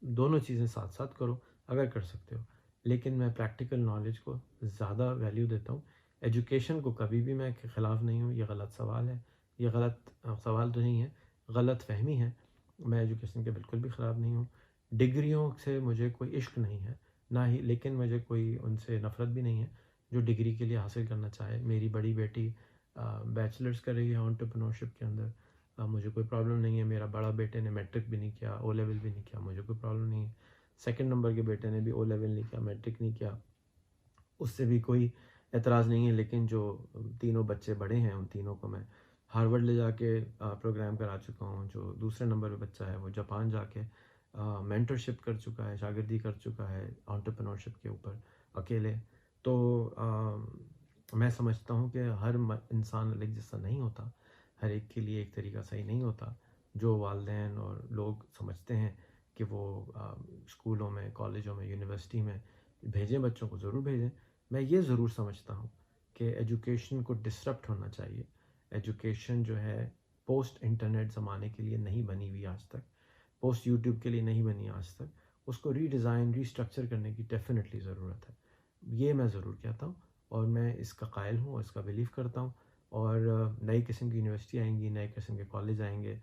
दोनों चीज़ें साथ साथ करो अगर कर सकते हो। लेकिन मैं प्रैक्टिकल नॉलेज को ज़्यादा वैल्यू देता हूँ। एजुकेशन को कभी भी मैं के ख़िलाफ़ नहीं हूँ, ये गलत सवाल है, ये गलत सवाल तो नहीं है, गलत फहमी है। मैं एजुकेशन के बिल्कुल भी ख़राब नहीं हूँ। डिग्रियों से मुझे कोई इश्क नहीं है, ना ही, लेकिन मुझे कोई उनसे नफ़रत भी नहीं है जो डिग्री के लिए हासिल करना चाहे। मेरी बड़ी बेटी बैचलर्स कर रही है एंटरप्रेन्योरशिप के अंदर, मुझे कोई प्रॉब्लम नहीं है। मेरा बड़ा बेटे ने मैट्रिक भी नहीं किया, ओ लेवल भी नहीं किया, मुझे कोई प्रॉब्लम नहीं है। सेकंड नंबर के बेटे ने भी ओ लेवल नहीं किया, मैट्रिक नहीं किया, उससे भी कोई एतराज़ नहीं है। लेकिन जो तीनों बच्चे बड़े हैं, उन तीनों को मैं हार्वर्ड ले जाके प्रोग्राम करा चुका हूँ। जो दूसरे नंबर पे बच्चा है वो जापान जाके मेंटरशिप कर चुका है, शागिर्दी कर चुका है एंटरप्रेन्योरशिप के ऊपर अकेले। तो मैं समझता हूँ कि हर इंसान एक जैसा नहीं होता, हर एक के लिए एक तरीका सही नहीं होता। जो वालिदैन और लोग समझते हैं कि वो स्कूलों में, कॉलेजों में, यूनिवर्सिटी में भेजें, बच्चों को ज़रूर भेजें। मैं ये ज़रूर समझता हूँ कि एजुकेशन को डिसरप्ट होना चाहिए। एजुकेशन जो है पोस्ट इंटरनेट ज़माने के लिए नहीं बनी हुई आज तक, पोस्ट यूट्यूब के लिए नहीं बनी आज तक। उसको रीडिज़ाइन, रीस्ट्रक्चर करने की डेफिनेटली ज़रूरत है। ये मैं ज़रूर कहता हूँ और मैं इसका कायल हूँ और इसका बिलीव करता हूँ। और नई किस्म की यूनिवर्सिटी आएंगी, नए किस्म के कॉलेज आएंगे,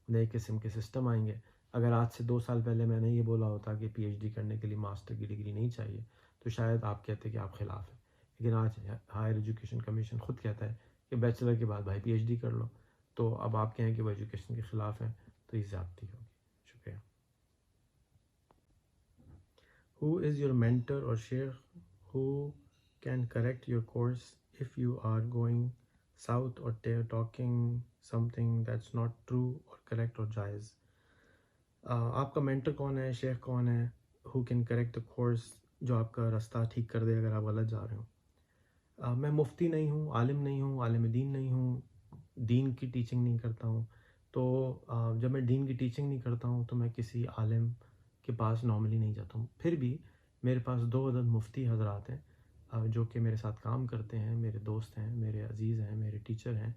नए किस्म के सिस्टम आएंगे। अगर आज से 2 साल पहले मैंने ये बोला होता कि पीएचडी करने के लिए मास्टर की डिग्री नहीं चाहिए, तो शायद आप कहते कि आप ख़िलाफ़ हैं। लेकिन आज हायर एजुकेशन कमीशन ख़ुद कहता है कि बैचलर के बाद भाई पीएचडी कर लो। तो अब आप कहें कि वो एजुकेशन के ख़िलाफ़ हैं, तो ये ज़्यादती होगी। शुक्रिया। Who is your mentor or sheikh who can correct your course if you are going south or talking something that's not true or correct or jaiz? आपका मेंटर कौन है, शेख कौन है? Who can correct the course, जो आपका रास्ता ठीक कर दे अगर आप गलत जा रहे हो। मैं मुफ्ती नहीं हूँ, आलिम नहीं हूँ, आलिम दीन नहीं हूँ, दीन की टीचिंग नहीं करता हूँ। तो जब मैं दीन की टीचिंग नहीं करता हूँ तो मैं किसी आलिम के पास नॉर्मली नहीं जाता हूँ। फिर भी मेरे पास 2 अदद मुफ्ती हज़रात हैं जो कि मेरे साथ काम करते हैं, मेरे दोस्त हैं, मेरे अज़ीज़ हैं, मेरे टीचर हैं।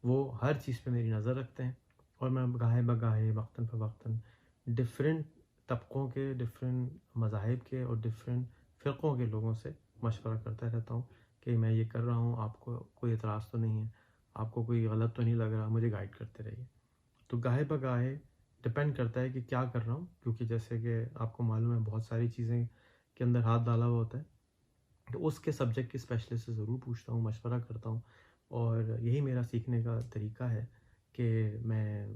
वो हर चीज़ पे मेरी नज़र रखते हैं और मैं गाहे बगाहे, वक्तन फ़वक्तन डिफ़रेंट तबक़ों के, डिफ़रेंट मज़ाहिब के और डिफ़रेंट फ़िरक़ों के लोगों से मशवरा करता रहता हूँ कि मैं ये कर रहा हूँ, आपको कोई एतराज़ तो नहीं है, आपको कोई गलत तो नहीं लग रहा, मुझे गाइड करते रहिए। तो गाहे बगाहे डिपेंड करता है कि क्या कर रहा हूँ, क्योंकि जैसे कि आपको मालूम है बहुत सारी चीज़ें के अंदर हाथ डाला हुआ होता है। तो उसके सब्जेक्ट के स्पेशलिस्ट से ज़रूर पूछता हूँ, मशवरा करता हूँ और यही मेरा सीखने का तरीका है कि मैं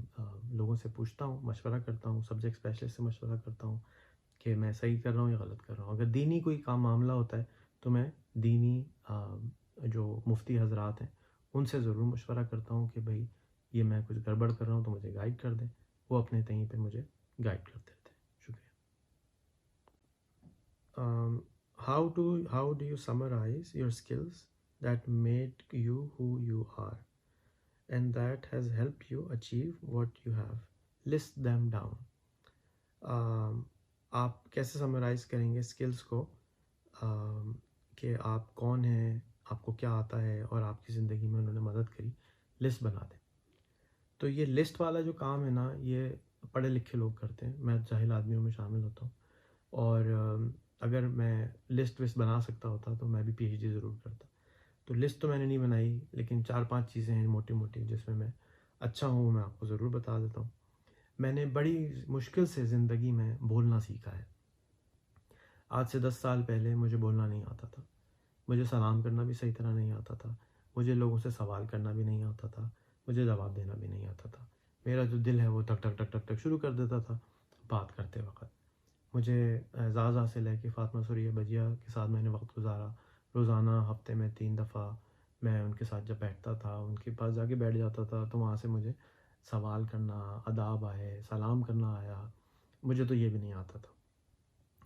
लोगों से पूछता हूँ, मशवरा करता हूँ, सब्जेक्ट स्पेशलिस्ट से मशवरा करता हूँ कि मैं सही कर रहा हूँ या गलत कर रहा हूँ। अगर दीनी कोई काम मामला होता है तो मैं दीनी जो मुफ्ती हज़रात हैं उनसे ज़रूर मशवरा करता हूँ कि भाई ये मैं कुछ गड़बड़ कर रहा हूँ तो मुझे गाइड कर दें। वो अपने तहीं पे मुझे गाइड करते रहते हैं। शुक्रिया। How do you summarize your skills that made you who you are and that has helped you achieve what you have? List them down. आप कैसे समराइज़ करेंगे स्किल्स को कि आप कौन हैं, आपको क्या आता है और आपकी ज़िंदगी में उन्होंने मदद करी, लिस्ट बना दें। तो ये लिस्ट वाला जो काम है ना, ये पढ़े लिखे लोग करते हैं, मैं जाहिल आदमियों में शामिल होता हूँ। और अगर मैं लिस्ट विस्ट बना सकता होता तो मैं भी पीएचडी ज़रूर करता। तो लिस्ट तो मैंने नहीं बनाई, लेकिन 4-5 चीज़ें हैं मोटी मोटी जिसमें मैं अच्छा हूँ, मैं आपको ज़रूर बता देता हूँ। मैंने बड़ी मुश्किल से ज़िंदगी में बोलना सीखा है। आज से 10 साल पहले मुझे बोलना नहीं आता था, मुझे सलाम करना भी सही तरह नहीं आता था, मुझे लोगों से सवाल करना भी नहीं आता था, मुझे जवाब देना भी नहीं आता था। मेरा जो दिल है वो टक टक टक टक टक शुरू कर देता था बात करते वक्त। मुझे ज़ाज़ा से लेके फ़ातिमा सुरैया बजिया के साथ मैंने वक्त गुजारा। रोज़ाना हफ्ते में 3 दफ़ा मैं उनके साथ जब बैठता था, उनके पास जाके बैठ जाता था, तो वहाँ से मुझे सवाल करना, आदाब आए, सलाम करना आया। मुझे तो ये भी नहीं आता था।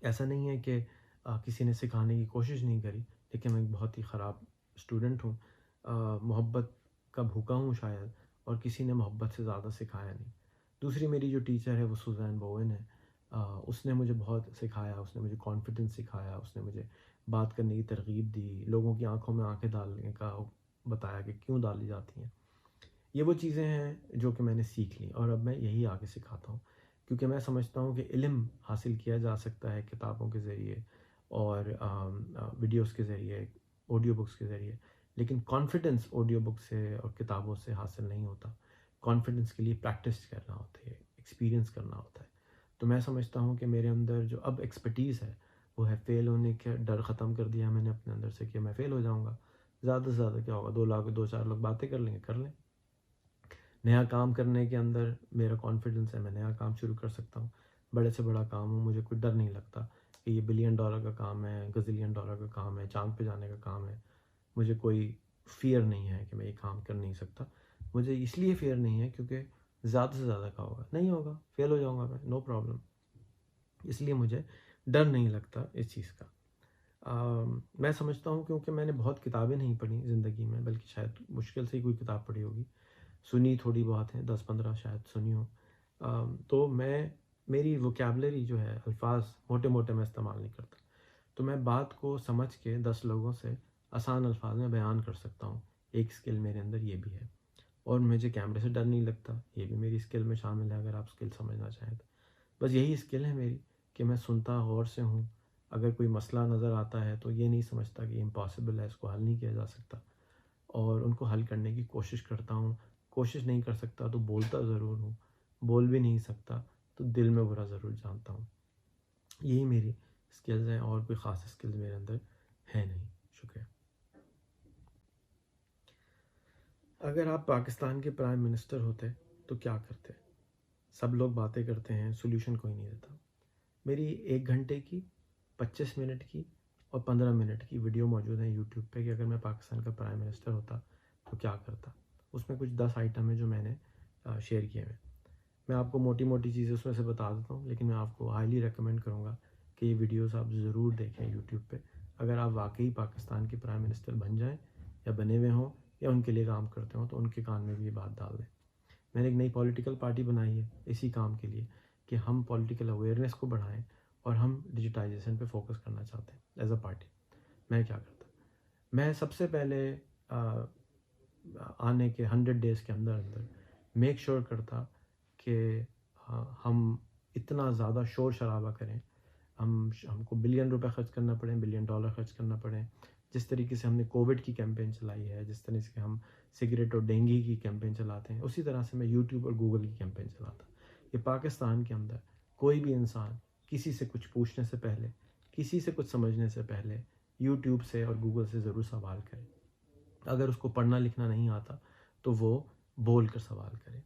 ऐसा नहीं है कि किसी ने सिखाने की कोशिश नहीं करी, लेकिन मैं एक बहुत ही ख़राब स्टूडेंट हूँ। मोहब्बत का भूखा हूँ शायद, और किसी ने मोहब्बत से ज़्यादा सिखाया नहीं। दूसरी मेरी जो टीचर है वो सुज़ैन बोवेन है। उसने मुझे बहुत सिखाया, उसने मुझे कॉन्फिडेंस सिखाया, उसने मुझे बात करने की तरग़ीब दी, लोगों की आँखों में आँखें डालने का बताया कि क्यों डाली जाती हैं। ये वो चीज़ें हैं जो कि मैंने सीख ली और अब मैं यही आगे सिखाता हूँ, क्योंकि मैं समझता हूँ कि इल्म हासिल किया जा सकता है किताबों के ज़रिए और वीडियोस के ज़रिए, ऑडियो बुक्स के ज़रिए, लेकिन कॉन्फिडेंस ऑडियो बुक से और किताबों से हासिल नहीं होता। कॉन्फिडेंस के लिए प्रैक्टिस करना होती है, एक्सपीरियंस करना होता है। तो मैं समझता हूँ कि मेरे अंदर जो अब एक्सपर्टीज़ है वो है फ़ेल होने का डर ख़त्म कर दिया मैंने अपने अंदर से कि मैं फ़ेल हो जाऊँगा। ज़्यादा से ज़्यादा क्या होगा, 2 लोग बातें कर लेंगे, कर लें। नया काम करने के अंदर मेरा कॉन्फिडेंस है, मैं नया काम शुरू कर सकता हूँ। बड़े से बड़ा काम हो, मुझे कोई डर नहीं लगता कि ये $1 बिलियन का काम है, गज़िलियन डॉलर का काम है, चाँद पे जाने का काम है। मुझे कोई फ़ियर नहीं है कि मैं ये काम कर नहीं सकता। मुझे इसलिए फ़ियर नहीं है क्योंकि ज़्यादा से ज़्यादा क्या होगा, नहीं होगा, फ़ेल हो जाऊँगा मैं, नो प्रॉब्लम। इसलिए मुझे डर नहीं लगता इस चीज़ का। मैं समझता हूँ क्योंकि मैंने बहुत किताबें नहीं पढ़ी ज़िंदगी में, बल्कि शायद मुश्किल से ही कोई किताब पढ़ी होगी। सुनी थोड़ी बहुत है, 10-15 शायद सुनी हो। तो मेरी वोकैबुलरी जो है, अल्फाज मोटे-मोटे मैं इस्तेमाल नहीं करता। तो मैं बात को समझ के 10 लोगों से आसान अल्फाज में बयान कर सकता हूँ। एक स्किल मेरे अंदर ये भी है। और मुझे कैमरे से डर नहीं लगता, ये भी मेरी स्किल में शामिल है, अगर आप स्किल समझना चाहें तो। बस यही स्किल है मेरी कि मैं सुनता गौर से हूँ। अगर कोई मसला नज़र आता है तो ये नहीं समझता कि इम्पॉसिबल है, इसको हल नहीं किया जा सकता, और उनको हल करने की कोशिश करता हूँ। कोशिश नहीं कर सकता तो बोलता ज़रूर हूँ, बोल भी नहीं सकता तो दिल में बुरा ज़रूर जानता हूँ। यही मेरी स्किल्स हैं, और कोई ख़ास स्किल्स मेरे अंदर है नहीं। शुक्रिया। अगर आप पाकिस्तान के प्राइम मिनिस्टर होते तो क्या करते? सब लोग बातें करते हैं, सॉल्यूशन कोई नहीं देता। मेरी 1 घंटे की, 25 मिनट की और 15 मिनट की वीडियो मौजूद है यूट्यूब पे कि अगर मैं पाकिस्तान का प्राइम मिनिस्टर होता तो क्या करता। उसमें कुछ 10 आइटम है जो मैंने शेयर किए हैं। मैं आपको मोटी मोटी चीज़ें उसमें से बता देता हूँ, लेकिन मैं आपको हाईली रेकमेंड करूँगा कि ये वीडियोस आप ज़रूर देखें यूट्यूब पे, अगर आप वाकई पाकिस्तान के प्राइम मिनिस्टर बन जाएं या बने हुए हों या उनके लिए काम करते हों, तो उनके कान में भी ये बात डाल दें। मैंने एक नई पॉलिटिकल पार्टी बनाई है इसी काम के लिए कि हम पॉलिटिकल अवेयरनेस को बढ़ाएं, और हम डिजिटाइजेशन पे फोकस करना चाहते हैं एज अ पार्टी। मैं क्या करता, मैं सबसे पहले आने के 100 डेज़ के अंदर अंदर मेक श्योर करता कि हम इतना ज़्यादा शोर शराबा करें, हमको बिलियन रुपए खर्च करना पड़े, बिलियन डॉलर खर्च करना पड़े। जिस तरीके से हमने कोविड की कैंपेन चलाई है, जिस तरह से हम सिगरेट और डेंगू की कैंपेन चलाते हैं, उसी तरह से मैं यूट्यूब और गूगल की कैंपेन चलाता। कि पाकिस्तान के अंदर कोई भी इंसान किसी से कुछ पूछने से पहले, किसी से कुछ समझने से पहले यूट्यूब से और गूगल से ज़रूर सवाल करे। अगर उसको पढ़ना लिखना नहीं आता तो वो बोल कर सवाल करे।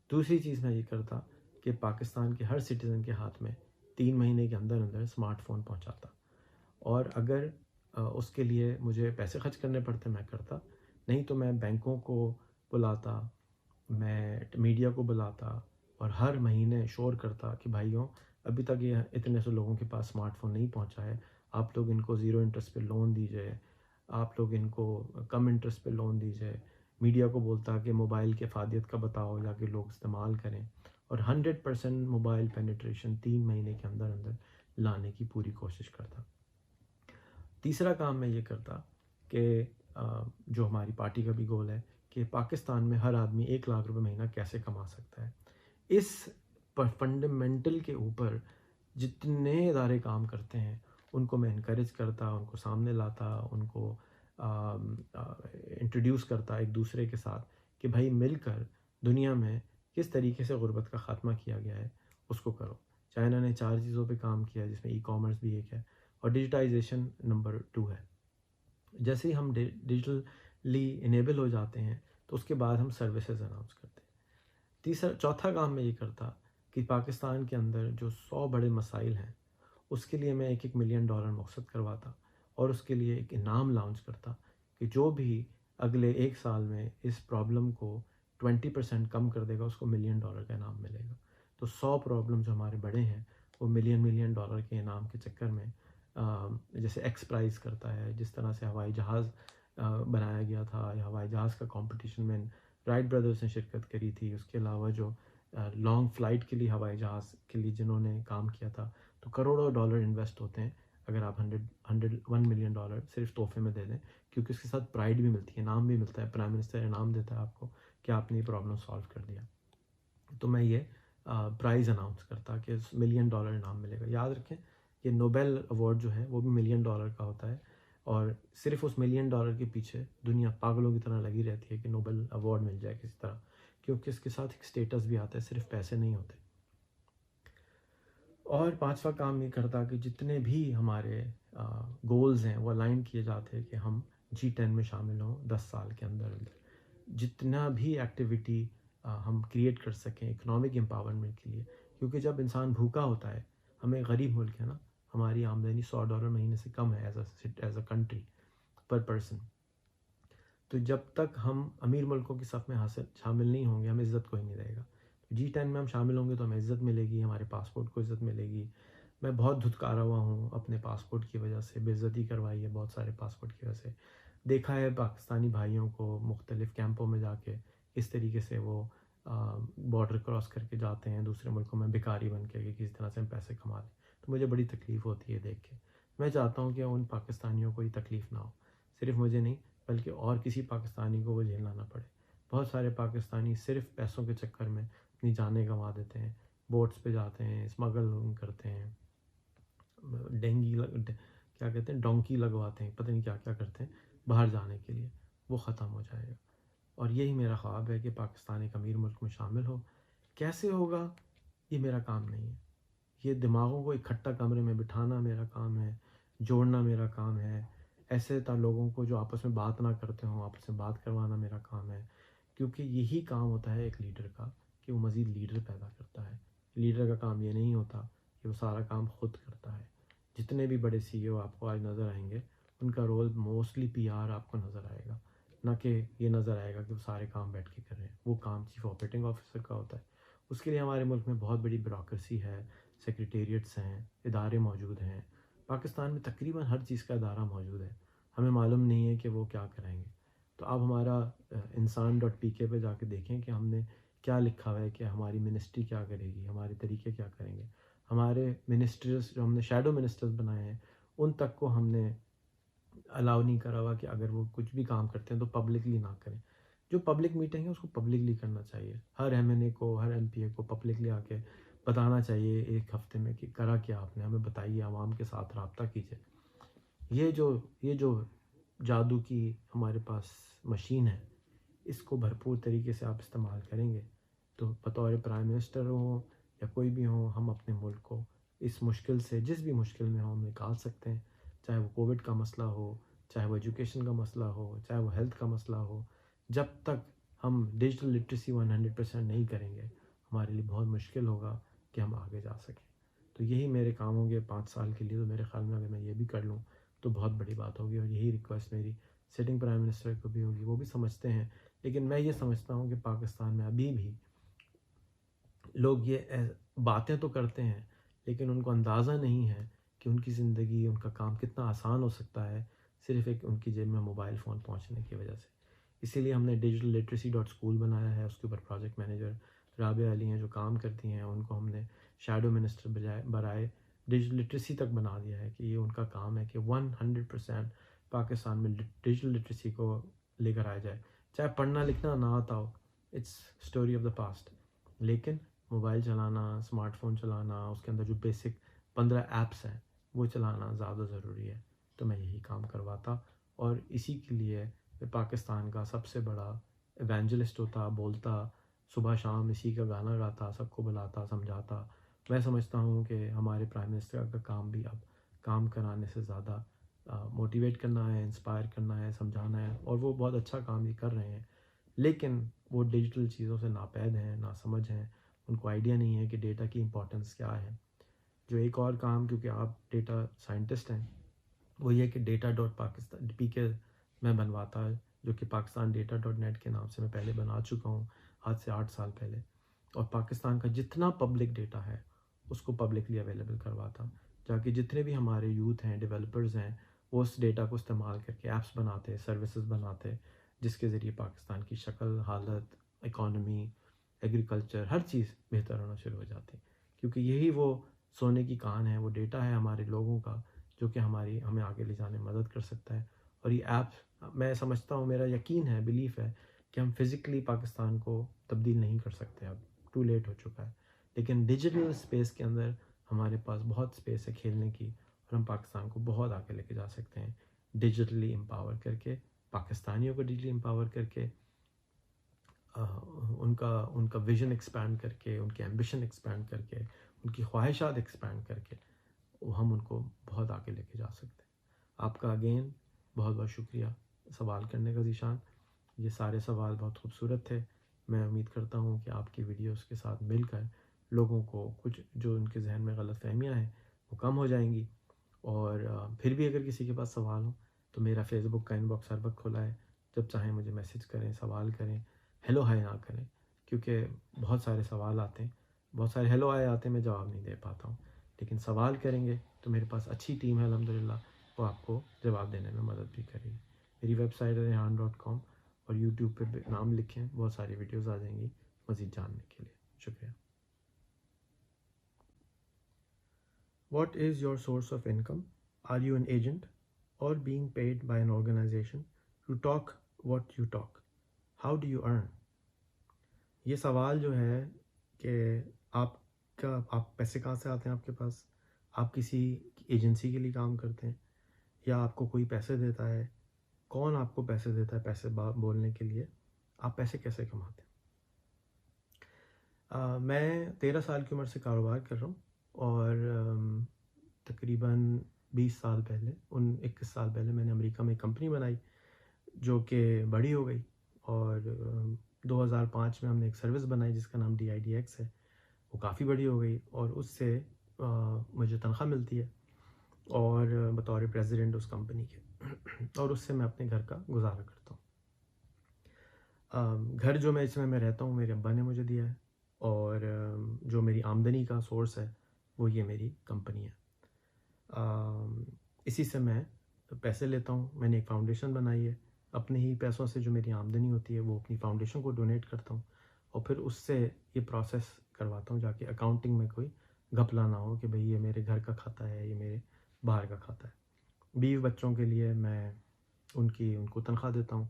दूसरी चीज़ मैं ये करता कि पाकिस्तान के हर सिटीज़न के हाथ में 3 महीने के अंदर अंदर स्मार्टफ़ोन पहुंचाता, और अगर उसके लिए मुझे पैसे खर्च करने पड़ते मैं करता, नहीं तो मैं बैंकों को बुलाता, मैं मीडिया को बुलाता और हर महीने शोर करता कि भाइयों, अभी तक ये इतने से लोगों के पास स्मार्टफ़ोन नहीं पहुंचा है, आप लोग इनको ज़ीरो इंटरेस्ट पे लोन दीजिए, आप लोग इनको कम इंटरेस्ट पे लोन दीजिए। मीडिया को बोलता कि मोबाइल की अफादियत का बताओ ताकि लोग इस्तेमाल करें, और 100% मोबाइल पेनिट्रेशन 3 महीने के अंदर अंदर लाने की पूरी कोशिश करता। तीसरा काम मैं ये करता कि जो हमारी पार्टी का भी गोल है कि पाकिस्तान में हर आदमी 1 लाख रुपए महीना कैसे कमा सकता है, इस फंडामेंटल के ऊपर जितने इदारे काम करते हैं उनको मैं इनकरेज करता, उनको सामने लाता, उनको इंट्रोड्यूस करता एक दूसरे के साथ कि भाई मिलकर दुनिया में किस तरीके से गुर्बत का ख़ात्मा किया गया है उसको करो। चाइना ने 4 चीज़ों पे काम किया, जिसमें ई कॉमर्स भी एक है और डिजिटाइजेशन नंबर 2 है। जैसे ही हम डिजिटली इनेबल हो जाते हैं तो उसके बाद हम सर्विसेज अनाउंस करते हैं। चौथा काम मैं ये करता कि पाकिस्तान के अंदर जो 100 बड़े मसाइल हैं उसके लिए मैं $1-1 मिलियन मकसद करवाता, और उसके लिए एक इनाम लॉन्च करता कि जो भी अगले 1 साल में इस प्रॉब्लम को 20% कम कर देगा उसको $1 मिलियन का इनाम मिलेगा। तो 100 प्रॉब्लम जो हमारे बड़े हैं वो मिलियन डॉलर के इनाम के चक्कर में जैसे एक्स प्राइज़ करता है, जिस तरह से हवाई जहाज़ बनाया गया था, या हवाई जहाज़ का कंपटीशन में राइट ब्रदर्स ने शिरकत करी थी। उसके अलावा जो लॉन्ग फ़्लाइट के लिए हवाई जहाज़ के लिए जिन्होंने काम किया था, तो करोड़ों डॉलर इन्वेस्ट होते हैं अगर आप 1 मिलियन डॉलर सिर्फ तोहफे में दे दें, क्योंकि उसके साथ प्राइड भी मिलती है, इनाम भी मिलता है। प्राइम मिनिस्टर इनाम देता है आपको कि आपने ये प्रॉब्लम सॉल्व कर दिया। तो मैं ये प्राइज़ अनाउंस करता कि $1 मिलियन इनाम मिलेगा। याद रखें कि नोबेल अवार्ड जो है वो भी $1 मिलियन का होता है, और सिर्फ उस $1 मिलियन के पीछे दुनिया पागलों की तरह लगी रहती है कि नोबेल अवार्ड मिल जाए किसी तरह, क्योंकि इसके साथ एक स्टेटस भी आता है, सिर्फ पैसे नहीं होते। और पांचवा काम ये करता कि जितने भी हमारे गोल्स हैं वो अलाइन किए जाते हैं कि हम G10 में शामिल हों 10 साल के अंदर अंदर। जितना भी एक्टिविटी हम क्रिएट कर सकें इकोनॉमिक एम्पावरमेंट के लिए, क्योंकि जब इंसान भूखा होता है, हमें गरीब मुल्क है ना, हमारी आमदनी $100 महीने से कम है एज अ कंट्री पर पर्सन। तो जब तक हम अमीर मुल्कों की सफ़ में शामिल नहीं होंगे, हमें इज़्ज़त कोई नहीं देगा। G10 में हम शामिल होंगे तो हमें इज़्ज़त मिलेगी, हमारे पासपोर्ट को इज़्ज़त मिलेगी। मैं बहुत धुतकारा हुआ हूँ अपने पासपोर्ट की वजह से, बेइज्जती करवाई है बहुत सारे पासपोर्ट की वजह से। देखा है पाकिस्तानी भाइयों को मुख्तलिफ़ कैंपों में जाके किस तरीके से वो बॉर्डर क्रॉस करके जाते हैं दूसरे मुल्कों में भिखारी बन के कि किसी तरह से हम पैसे कमा लें। तो मुझे बड़ी तकलीफ़ होती है देख के। मैं चाहता हूँ कि उन पाकिस्तानियों को ये तकलीफ़ ना हो, सिर्फ मुझे नहीं बल्कि और किसी पाकिस्तानी को वो झेलना ना पड़े। बहुत सारे पाकिस्तानी सिर्फ पैसों के चक्कर में अपनी जानें गंवा देते हैं, बोट्स पे जाते हैं, स्मगल करते हैं, क्या कहते हैं, डोंकी लगवाते हैं, पता नहीं क्या क्या करते हैं बाहर जाने के लिए। वो ख़त्म हो जाएगा। और यही मेरा ख्वाब है कि पाकिस्तान एक अमीर मुल्क में शामिल हो। कैसे होगा ये मेरा काम नहीं है, ये दिमागों को इकट्ठा कमरे में बिठाना मेरा काम है, जोड़ना मेरा काम है। ऐसे लोगों को जो आपस में बात ना करते हों, आपस में बात करवाना मेरा काम है। क्योंकि यही काम होता है एक लीडर का कि वो मज़ीद लीडर पैदा करता है। लीडर का काम ये नहीं होता कि वो सारा काम खुद करता है। जितने भी बड़े CEO आपको आज नज़र आएंगे, उनका रोल मोस्टली PR आपको नज़र आएगा, ना कि ये नज़र आएगा कि वो सारे काम बैठ के कर रहे हैं। वो काम चीफ ऑपरेटिंग ऑफिसर का होता है। उसके लिए हमारे मुल्क में बहुत बड़ी ब्यूरोक्रेसी है, सेक्रेटेरिएट्स हैं, इदारे मौजूद हैं। पाकिस्तान में तकरीबन हर चीज़ का इदारा मौजूद है, हमें मालूम नहीं है कि वो क्या कराएंगे। तो आप हमारा insan.pk पे जाके देखें कि हमने क्या लिखा हुआ है कि हमारी मिनिस्ट्री क्या करेगी, हमारे तरीके क्या करेंगे। हमारे मिनिस्टर्स जो हमने शैडो मिनिस्टर्स बनाए हैं, उन तक को हमने अलाउ नहीं करा हुआ कि अगर वो कुछ भी काम करते हैं तो पब्लिकली ना करें। जो पब्लिक मीटिंग है उसको पब्लिकली करना चाहिए। हर MNA को, हर MPA को पब्लिकली आके बताना चाहिए एक हफ्ते में कि करा क्या आपने, हमें बताइए, आवाम के साथ रब्ता कीजिए। ये जो जादू की हमारे पास मशीन है, इसको भरपूर तरीके से आप इस्तेमाल करेंगे तो बतौर प्राइम मिनिस्टर हो या कोई भी हो, हम अपने मुल्क को इस मुश्किल से, जिस भी मुश्किल में हो, हम निकाल सकते हैं। चाहे वो कोविड का मसला हो, चाहे वो एजुकेशन का मसला हो, चाहे वो हेल्थ का मसला हो। जब तक हम डिजिटल लिटरेसी 100% नहीं करेंगे, हमारे लिए बहुत मुश्किल होगा कि हम आगे जा सकें। तो यही मेरे काम होंगे 5 साल के लिए। तो मेरे ख्याल में अगर मैं ये भी कर लूँ तो बहुत बड़ी बात होगी। और यही रिक्वेस्ट मेरी सिटिंग प्राइम मिनिस्टर को भी होगी, वो भी समझते हैं। लेकिन मैं ये समझता हूँ कि पाकिस्तान में अभी भी लोग ये बातें तो करते हैं, लेकिन उनको अंदाज़ा नहीं है कि उनकी ज़िंदगी, उनका काम कितना आसान हो सकता है सिर्फ़ एक उनकी जेब में मोबाइल फ़ोन पहुंचने की वजह से। इसीलिए हमने डिजिटल लिटरेसी .स्कूल बनाया है। उसके ऊपर प्रोजेक्ट मैनेजर राबिया अली हैं जो काम करती हैं, उनको हमने शैडो मिनिस्टर बराए डिजिटल लिटरेसी तक बना दिया है कि ये उनका काम है कि 100% पाकिस्तान में डिजिटल लिटरेसी को लेकर आया जाए। चाहे पढ़ना लिखना ना आता हो, it's story of the past, लेकिन मोबाइल चलाना, स्मार्टफ़ोन चलाना, उसके अंदर जो बेसिक 15 ऐप्स हैं वो चलाना ज़्यादा ज़रूरी है। तो मैं यही काम करवाता और इसी के लिए मैं पाकिस्तान का सबसे बड़ा इवेंजलिस्ट होता, बोलता, सुबह शाम इसी का गाना गाता, सबको बुलाता, समझाता। मैं समझता हूँ कि हमारे प्राइम मिनिस्टर का काम भी अब काम कराने से ज़्यादा मोटिवेट करना है, इंस्पायर करना है, समझाना है, और वो बहुत अच्छा काम भी कर रहे हैं। लेकिन वो डिजिटल चीज़ों से नापैद हैं, नासमझ हैं, उनको आइडिया नहीं है कि डेटा की इम्पोर्टेंस क्या है। जो एक और काम, क्योंकि आप डेटा साइंटिस्ट हैं, वो ये कि data.pakistan.pk मैं बनवाता है, जो कि पाकिस्तान data.net के नाम से मैं पहले बना चुका हूँ आज से 8 साल पहले। और पाकिस्तान का जितना पब्लिक डेटा है उसको पब्लिकली अवेलेबल करवाता, ताकि जितने भी हमारे यूथ हैं, डेवलपर्स हैं, वो उस डेटा को इस्तेमाल करके ऐप्स बनाते, सर्विसेज बनाते, जिसके ज़रिए पाकिस्तान की शक्ल, हालत, इकॉनमी, एग्रीकल्चर, हर चीज़ बेहतर होना शुरू हो जाती। क्योंकि यही वो सोने की कान है, वो डेटा है हमारे लोगों का, जो कि हमें आगे ले जाने में मदद कर सकता है। और ये ऐप, मैं समझता हूँ, मेरा यकीन है, बिलीफ है कि हम फिज़िकली पाकिस्तान को तब्दील नहीं कर सकते, अब टू लेट हो चुका है। लेकिन डिजिटल स्पेस के अंदर हमारे पास बहुत स्पेस है खेलने की, और हम पाकिस्तान को बहुत आगे लेके जा सकते हैं डिजिटली एम्पावर करके, पाकिस्तानियों को डिजिटली एम्पावर करके, उनका उनका विज़न एक्सपैंड करके, उनके एम्बिशन एक्सपैंड करके, उनकी ख्वाहिशात एक्सपैंड करके हम उनको बहुत आगे लेके जा सकते हैं। आपका अगेन बहुत बहुत शुक्रिया सवाल करने का ज़ीशान। ये सारे सवाल बहुत खूबसूरत थे। मैं उम्मीद करता हूँ कि आपकी वीडियोस के साथ मिलकर लोगों को कुछ जो उनके जहन में गलतफ़हमियाँ हैं वो कम हो जाएंगी। और फिर भी अगर किसी के पास सवाल हो तो मेरा फेसबुक का इनबॉक्स हर वक्त खुला है। जब चाहें मुझे मैसेज करें, सवाल करें, हेलो हाय ना करें, क्योंकि बहुत सारे सवाल आते हैं, बहुत सारे हेलो हाय आते हैं, मैं जवाब नहीं दे पाता हूँ। लेकिन सवाल करेंगे तो मेरे पास अच्छी टीम है अल्हम्दुलिल्लाह, वो आपको जवाब देने में मदद भी करेगी। मेरी वेबसाइट है rehan.com और यूट्यूब पे नाम लिखें, बहुत सारी वीडियोस आ जाएंगी मज़ीद जानने के लिए। शुक्रिया। What is your source of income? Are you an agent or being paid by an organization to talk what you talk? How do you earn? ये सवाल जो है कि आप पैसे कहाँ से आते हैं आपके पास, आप किसी एजेंसी के लिए काम करते हैं या आपको कोई पैसे देता है, कौन आपको पैसे देता है पैसे बोलने के लिए, आप पैसे कैसे कमाते हैं? मैं 13 साल की उम्र से कारोबार कर रहा हूँ और तकरीबन 20 साल पहले 21 साल पहले मैंने अमेरिका में एक कंपनी बनाई जो कि बड़ी हो गई और 2005 में हमने एक सर्विस बनाई जिसका नाम DIDX है। वो काफ़ी बड़ी हो गई और उससे मुझे तनख्वाह मिलती है और बतौर प्रेसिडेंट उस कंपनी के और उससे मैं अपने घर का गुजारा करता हूँ। घर जो मैं रहता हूँ मेरे अब्बा ने मुझे दिया है और जो मेरी आमदनी का सोर्स है वो ये मेरी कंपनी है। इसी से मैं पैसे लेता हूँ। मैंने एक फ़ाउंडेशन बनाई है, अपने ही पैसों से जो मेरी आमदनी होती है वो अपनी फ़ाउंडेशन को डोनेट करता हूँ और फिर उससे ये प्रोसेस करवाता हूँ जाके अकाउंटिंग में कोई घपला ना हो कि भाई ये मेरे घर का खाता है, ये मेरे बाहर का खाता है। बीवी बच्चों के लिए मैं उनको तनख्वाह देता हूँ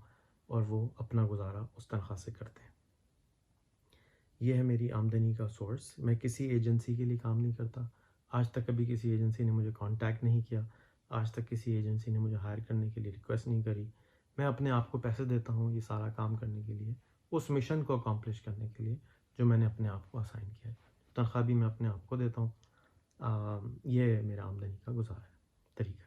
और वो अपना गुजारा उस तनख्वाह से करते हैं। ये है मेरी आमदनी का सोर्स। मैं किसी एजेंसी के लिए काम नहीं करता। आज तक कभी किसी एजेंसी ने मुझे कांटेक्ट नहीं किया। आज तक किसी एजेंसी ने मुझे हायर करने के लिए रिक्वेस्ट नहीं करी। मैं अपने आप को पैसे देता हूँ ये सारा काम करने के लिए, उस मिशन को अकम्प्लिश करने के लिए जो मैंने अपने आप को असाइन किया है। तनख्वाह भी मैं अपने आप को देता हूँ। ये मेरा आमदनी का गुजारा है तरीका।